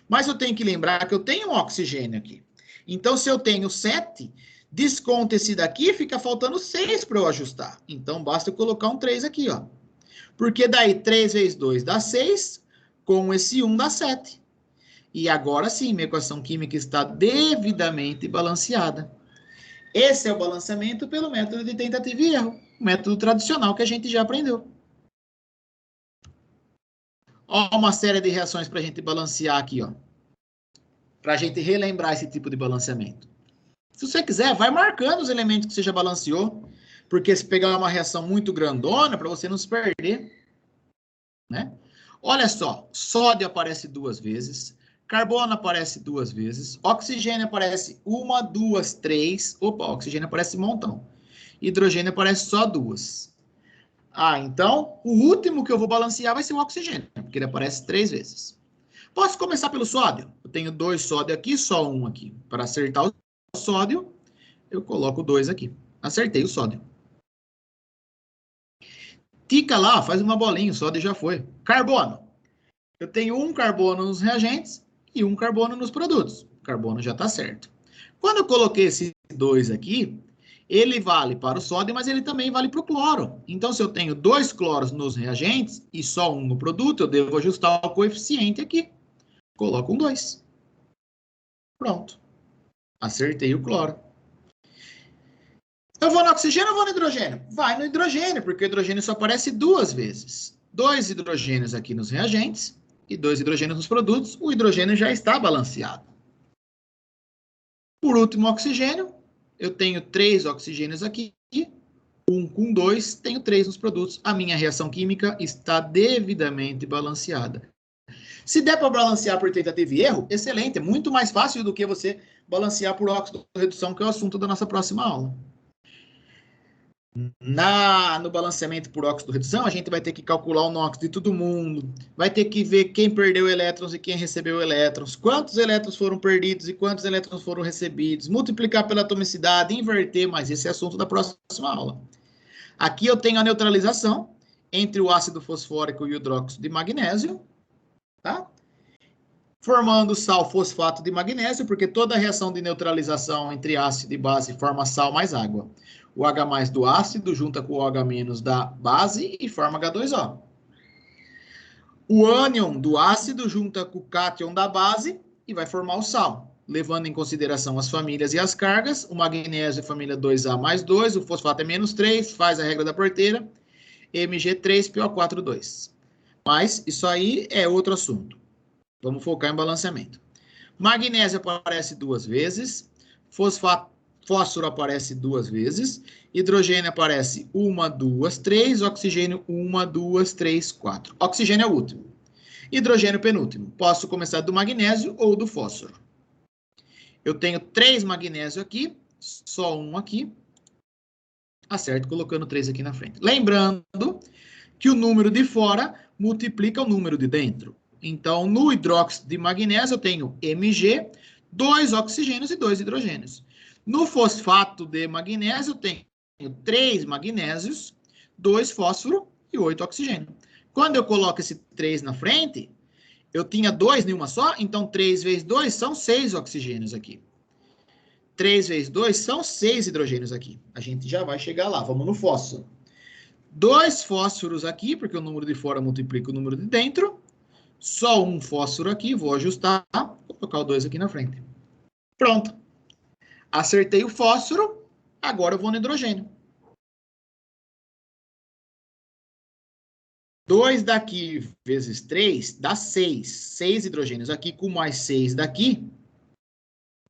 Mas eu tenho que lembrar que eu tenho um oxigênio aqui. Então, se eu tenho 7, desconta esse daqui, fica faltando 6 para eu ajustar. Então, basta eu colocar um 3 aqui, ó. Porque daí 3 vezes 2 dá 6, com esse 1 dá 7. E agora sim, minha equação química está devidamente balanceada. Esse é o balanceamento pelo método de tentativa e erro, o método tradicional que a gente já aprendeu. Ó, uma série de reações para a gente balancear aqui, ó. Para a gente relembrar esse tipo de balanceamento. Se você quiser, vai marcando os elementos que você já balanceou, porque se pegar uma reação muito grandona, para você não se perder, né? Olha só, sódio aparece 2 vezes, carbono aparece 2 vezes, oxigênio aparece 1, 2, 3, opa, oxigênio aparece um montão. hidrogênio aparece só 2. Ah, então, o último que eu vou balancear vai ser o oxigênio, porque ele aparece 3 vezes. Posso começar pelo sódio? Eu tenho 2 sódio aqui, só 1 aqui. Para acertar o sódio, eu coloco 2 aqui. Acertei o sódio. Tica lá, faz uma bolinha, o sódio já foi. Carbono. Eu tenho 1 carbono nos reagentes e 1 carbono nos produtos. O carbono já está certo. Quando eu coloquei esse 2 aqui, ele vale para o sódio, mas ele também vale para o cloro. Então, se eu tenho 2 cloros nos reagentes e só 1 no produto, eu devo ajustar o coeficiente aqui. Coloco um 2. Pronto. Acertei o cloro. Eu vou no oxigênio ou vou no hidrogênio? Vai no hidrogênio, porque o hidrogênio só aparece 2 vezes. 2 hidrogênios aqui nos reagentes e 2 hidrogênios nos produtos. O hidrogênio já está balanceado. Por último, oxigênio. Eu tenho 3 oxigênios aqui. 1 com 2, tenho 3 nos produtos. A minha reação química está devidamente balanceada. Se der para balancear por tentativa e erro, excelente. É muito mais fácil do que você balancear por óxido-redução, que é o assunto da nossa próxima aula. No balanceamento por óxido-redução, a gente vai ter que calcular o NOx de todo mundo, vai ter que ver quem perdeu elétrons e quem recebeu elétrons, quantos elétrons foram perdidos e quantos elétrons foram recebidos, multiplicar pela atomicidade, inverter, mas esse é assunto da próxima aula. Aqui eu tenho a neutralização entre o ácido fosfórico e o hidróxido de magnésio, tá? Formando sal fosfato de magnésio, porque toda reação de neutralização entre ácido e base forma sal mais água. O H+ do ácido junta com o OH- da base e forma H2O. O ânion do ácido junta com o cátion da base e vai formar o sal. Levando em consideração as famílias e as cargas, o magnésio é família 2A+2, o fosfato é -3, faz a regra da porteira, Mg3PO4,2. Mas isso aí é outro assunto. Vamos focar em balanceamento. Magnésio aparece 2 vezes, fósforo aparece 2 vezes, hidrogênio aparece 1, 2, 3, oxigênio 1, 2, 3, 4. Oxigênio é o último. Hidrogênio penúltimo. Posso começar do magnésio ou do fósforo. Eu tenho 3 magnésio aqui, só 1 aqui. Acerto colocando 3 aqui na frente. Lembrando que o número de fora multiplica o número de dentro. Então, no hidróxido de magnésio, eu tenho Mg, 2 oxigênios e 2 hidrogênios. No fosfato de magnésio, eu tenho 3 magnésios, 2 fósforo e 8 oxigênio. Quando eu coloco esse 3 na frente, eu tinha 2 em uma só, então 3 vezes 2 são 6 oxigênios aqui. 3 vezes 2 são 6 hidrogênios aqui. A gente já vai chegar lá, vamos no fósforo. 2 fósforos aqui, porque o número de fora multiplica o número de dentro. Só um fósforo aqui, vou ajustar, vou colocar o 2 aqui na frente. Pronto. Acertei o fósforo, agora eu vou no hidrogênio. 2 daqui vezes 3 dá 6. 6 hidrogênios aqui com mais 6 daqui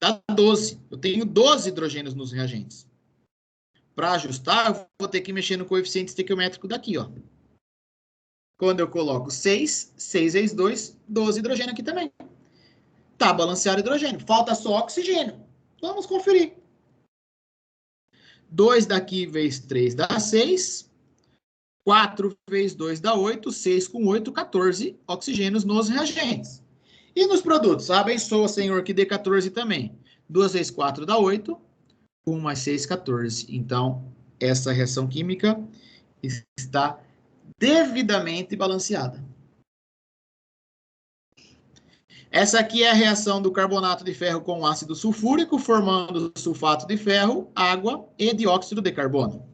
dá 12. Eu tenho 12 hidrogênios nos reagentes. Para ajustar, eu vou ter que mexer no coeficiente estequiométrico daqui, ó. Quando eu coloco 6, 6 vezes 2, 12 hidrogênio aqui também. Tá balanceado o hidrogênio. Falta só oxigênio. Vamos conferir. 2 daqui vezes 3 dá 6. 4 vezes 2 dá 8. 6 com 8, 14 oxigênios nos reagentes. E nos produtos? Abençoa, Senhor, que dê 14 também. 2 vezes 4 dá 8. 1 mais 6, 14. Então, essa reação química está devidamente balanceada. Essa aqui é a reação do carbonato de ferro com ácido sulfúrico, formando sulfato de ferro, água e dióxido de carbono.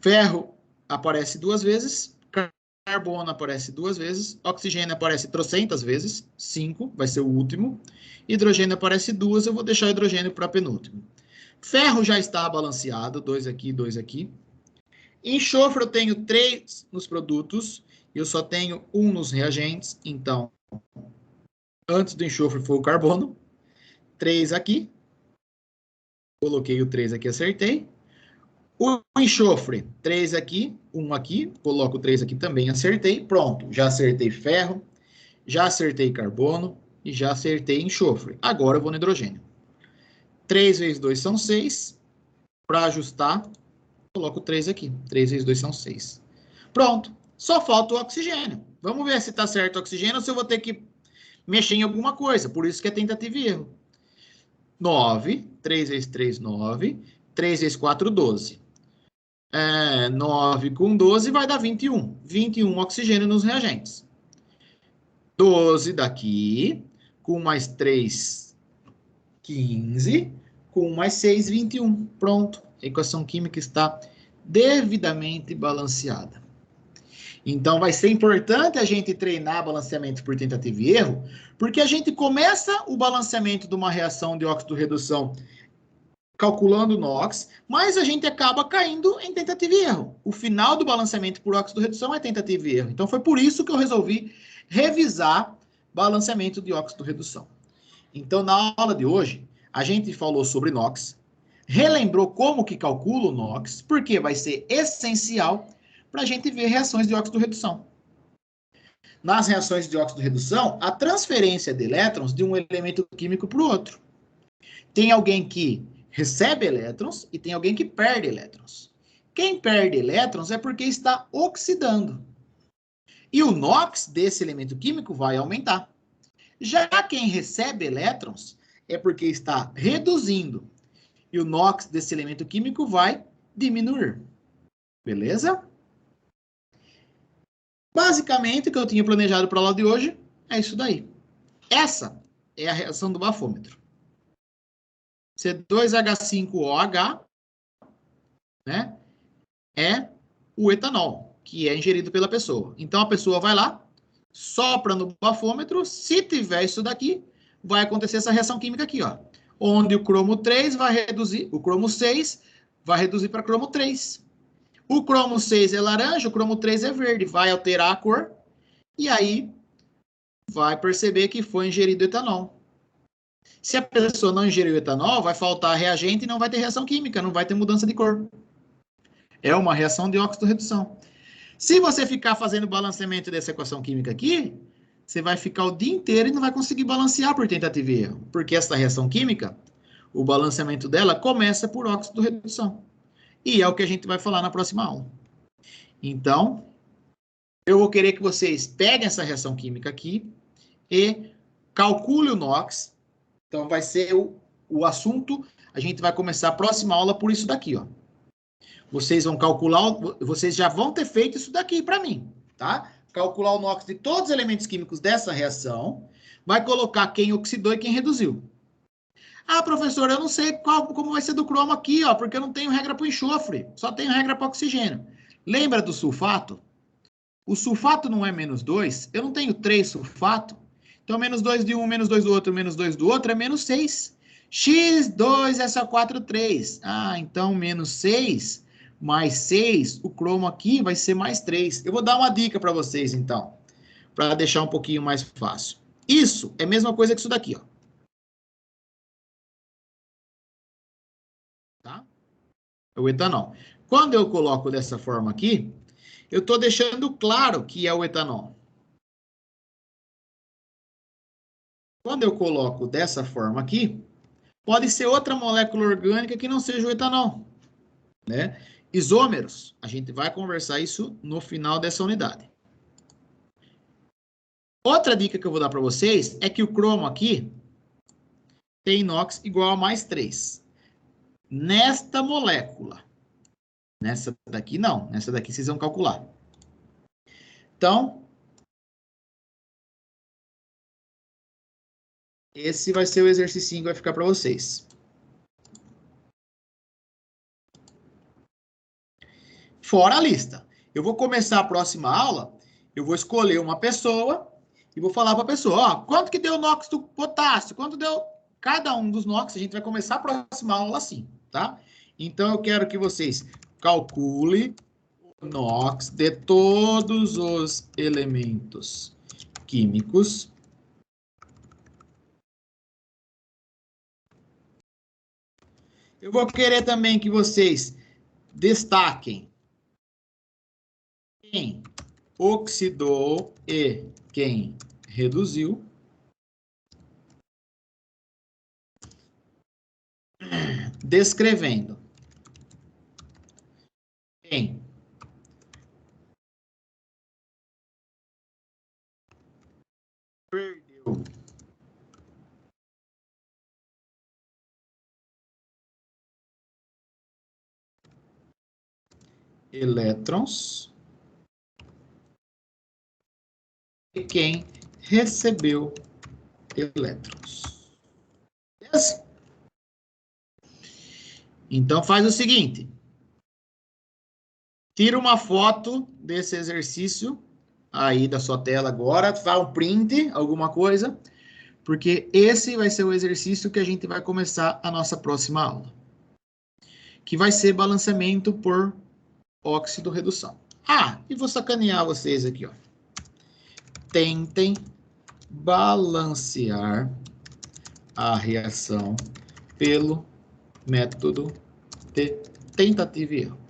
Ferro aparece 2 vezes, carbono aparece 2 vezes, oxigênio aparece trocentas vezes, 5, vai ser o último. Hidrogênio aparece 2, eu vou deixar o hidrogênio para penúltimo. Ferro já está balanceado, 2 aqui, 2 aqui. Enxofre eu tenho 3 nos produtos, eu só tenho 1 nos reagentes, então, antes do enxofre foi o carbono. 3 aqui. Coloquei o 3 aqui, acertei. O enxofre, 3 aqui, 1 aqui, coloco 3 aqui também, acertei. Pronto, já acertei ferro, já acertei carbono e já acertei enxofre. Agora eu vou no hidrogênio. 3 vezes 2 são 6. Para ajustar, coloco 3 aqui. 3 vezes 2 são 6. Pronto. Só falta o oxigênio. Vamos ver se está certo o oxigênio ou se eu vou ter que mexer em alguma coisa. Por isso que é tentativa e erro. 9. 3 vezes 3, 9. 3 vezes 4, 12. 9 com 12 vai dar 21. 21 oxigênio nos reagentes. 12 daqui, com mais 3, 15, com mais 6, 21. Pronto. A equação química está devidamente balanceada. Então, vai ser importante a gente treinar balanceamento por tentativa e erro, porque a gente começa o balanceamento de uma reação de óxido-redução calculando o NOx, mas a gente acaba caindo em tentativa e erro. O final do balanceamento por óxido-redução é tentativa e erro. Então, foi por isso que eu resolvi revisar balanceamento de óxido-redução. Então, na aula de hoje, a gente falou sobre NOx, relembrou como que calcula o NOx, porque vai ser essencial para a gente ver reações de óxido-redução. Nas reações de óxido-redução, a transferência de elétrons de um elemento químico para o outro. Tem alguém que recebe elétrons e tem alguém que perde elétrons. Quem perde elétrons é porque está oxidando. E o NOx desse elemento químico vai aumentar. Já quem recebe elétrons é porque está reduzindo. E o NOx desse elemento químico vai diminuir. Beleza? Basicamente, o que eu tinha planejado para a aula de hoje é isso daí. Essa é a reação do bafômetro. C2H5OH, né, é o etanol, que é ingerido pela pessoa. Então, a pessoa vai lá, sopra no bafômetro, se tiver isso daqui, vai acontecer essa reação química aqui, ó. Onde o cromo 3 vai reduzir, o cromo 6 vai reduzir para cromo 3. O cromo 6 é laranja, o cromo 3 é verde, vai alterar a cor, e aí vai perceber que foi ingerido etanol. Se a pessoa não ingeriu etanol, vai faltar reagente e não vai ter reação química, não vai ter mudança de cor. É uma reação de óxido-redução. Se você ficar fazendo balanceamento dessa equação química aqui, você vai ficar o dia inteiro e não vai conseguir balancear por tentativa e erro. Porque essa reação química, o balanceamento dela começa por óxido-redução. E é o que a gente vai falar na próxima aula. Então, eu vou querer que vocês peguem essa reação química aqui e calculem o NOx. Então, vai ser o assunto, a gente vai começar a próxima aula por isso daqui, ó. Vocês vão calcular, vocês já vão ter feito isso daqui para mim, tá? Calcular o NOx de todos os elementos químicos dessa reação, vai colocar quem oxidou e quem reduziu. Ah, professor, eu não sei como vai ser do cromo aqui, ó, porque eu não tenho regra para o enxofre, só tenho regra para oxigênio. Lembra do sulfato? O sulfato não é menos 2, eu não tenho 3 sulfato, então menos 2 de um, menos 2 do outro, menos 2 do outro é menos 6. X2 é só 4, 3. Ah, então menos 6 mais 6, o cromo aqui vai ser mais 3. Eu vou dar uma dica para vocês, então, para deixar um pouquinho mais fácil. Isso é a mesma coisa que isso daqui, ó. Tá? É o etanol. Quando eu coloco dessa forma aqui, eu estou deixando claro que é o etanol. Quando eu coloco dessa forma aqui, pode ser outra molécula orgânica que não seja o etanol, né? Isômeros, a gente vai conversar isso no final dessa unidade. Outra dica que eu vou dar para vocês é que o cromo aqui tem inox igual a mais 3. Nesta molécula. Nessa daqui não, nessa daqui vocês vão calcular. Então, esse vai ser o exercício que vai ficar para vocês. Fora a lista. Eu vou começar a próxima aula, eu vou escolher uma pessoa e vou falar para a pessoa, ó, quanto que deu o NOx do potássio? Quanto deu cada um dos NOx? A gente vai começar a próxima aula assim, tá? Então, eu quero que vocês calculem o NOx de todos os elementos químicos eu vou querer também que vocês destaquem quem oxidou e quem reduziu. descrevendo em perdeu elétrons e quem recebeu elétrons. Beleza? Então faz o seguinte. Tira uma foto desse exercício aí da sua tela agora, faz um print, alguma coisa, porque esse vai ser o exercício que a gente vai começar a nossa próxima aula, que vai ser balanceamento por óxido redução. Ah, e vou sacanear vocês aqui, ó. Tentem balancear a reação pelo método de tentativa e erro.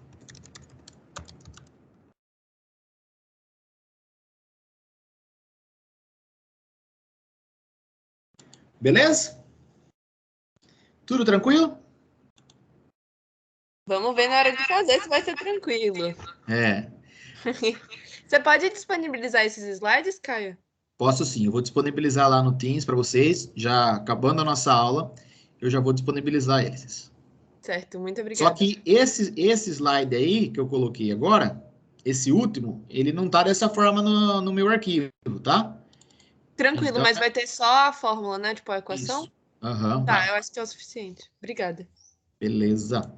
Beleza? Tudo tranquilo? Vamos ver na hora de fazer se vai ser tranquilo. É. Você pode disponibilizar esses slides, Caio? Posso sim, eu vou disponibilizar lá no Teams para vocês, já acabando a nossa aula, eu já vou disponibilizar eles. Certo, muito obrigada. Só que esse slide aí que eu coloquei agora, esse último, ele não tá dessa forma no meu arquivo, tá? Tranquilo, Então, mas vai ter só a fórmula, né? Tipo, a equação? Isso. Aham, Tá, vai. eu acho que é o suficiente. Obrigada. Beleza.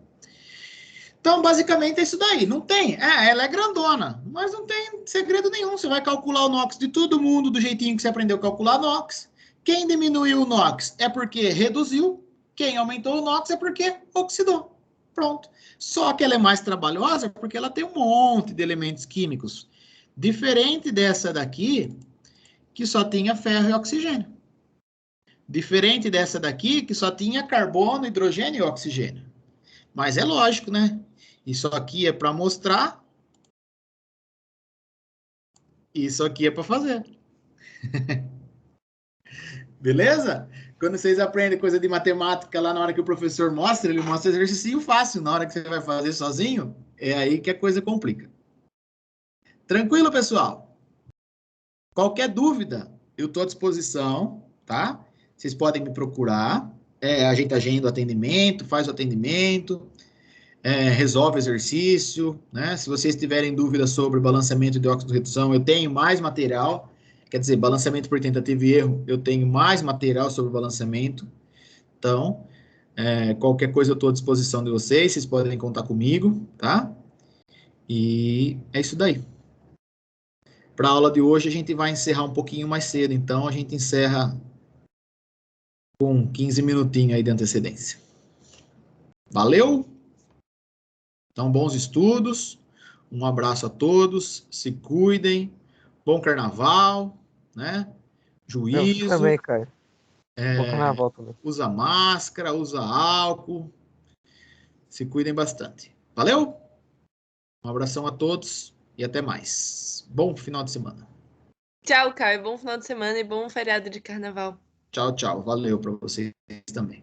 Então, basicamente é isso daí. Não tem. Ela é grandona, mas não tem segredo nenhum. Você vai calcular o NOx de todo mundo do jeitinho que você aprendeu a calcular NOx. Quem diminuiu o NOx é porque reduziu. Quem aumentou o NOx é porque oxidou. Pronto. Só que ela é mais trabalhosa porque ela tem um monte de elementos químicos. Diferente dessa daqui, que só tinha ferro e oxigênio. Diferente dessa daqui, que só tinha carbono, hidrogênio e oxigênio. Mas é lógico, né? Isso aqui é para mostrar. Isso aqui é para fazer. Beleza? Quando vocês aprendem coisa de matemática lá na hora que o professor mostra, ele mostra exercício fácil. Na hora que você vai fazer sozinho, é aí que a coisa complica. Tranquilo, pessoal? Qualquer dúvida, eu estou à disposição, tá? Vocês podem me procurar. A gente agenda o atendimento, faz o atendimento. Resolve exercício, né? Se vocês tiverem dúvidas sobre balanceamento de óxido de redução, eu tenho mais material, quer dizer, balanceamento por tentativa e erro, eu tenho mais material sobre balanceamento. Então, qualquer coisa eu estou à disposição de vocês podem contar comigo, tá? E é isso daí. Para a aula de hoje, a gente vai encerrar um pouquinho mais cedo, então a gente encerra com 15 minutinhos aí de antecedência. Valeu? Então, bons estudos, um abraço a todos, se cuidem, bom carnaval, né? Juízo. Também, Caio. Bom carnaval também. Usa máscara, usa álcool, se cuidem bastante. Valeu? Um abração a todos e até mais. Bom final de semana. Tchau, Caio. Bom final de semana e bom feriado de carnaval. Tchau, tchau. Valeu para vocês também.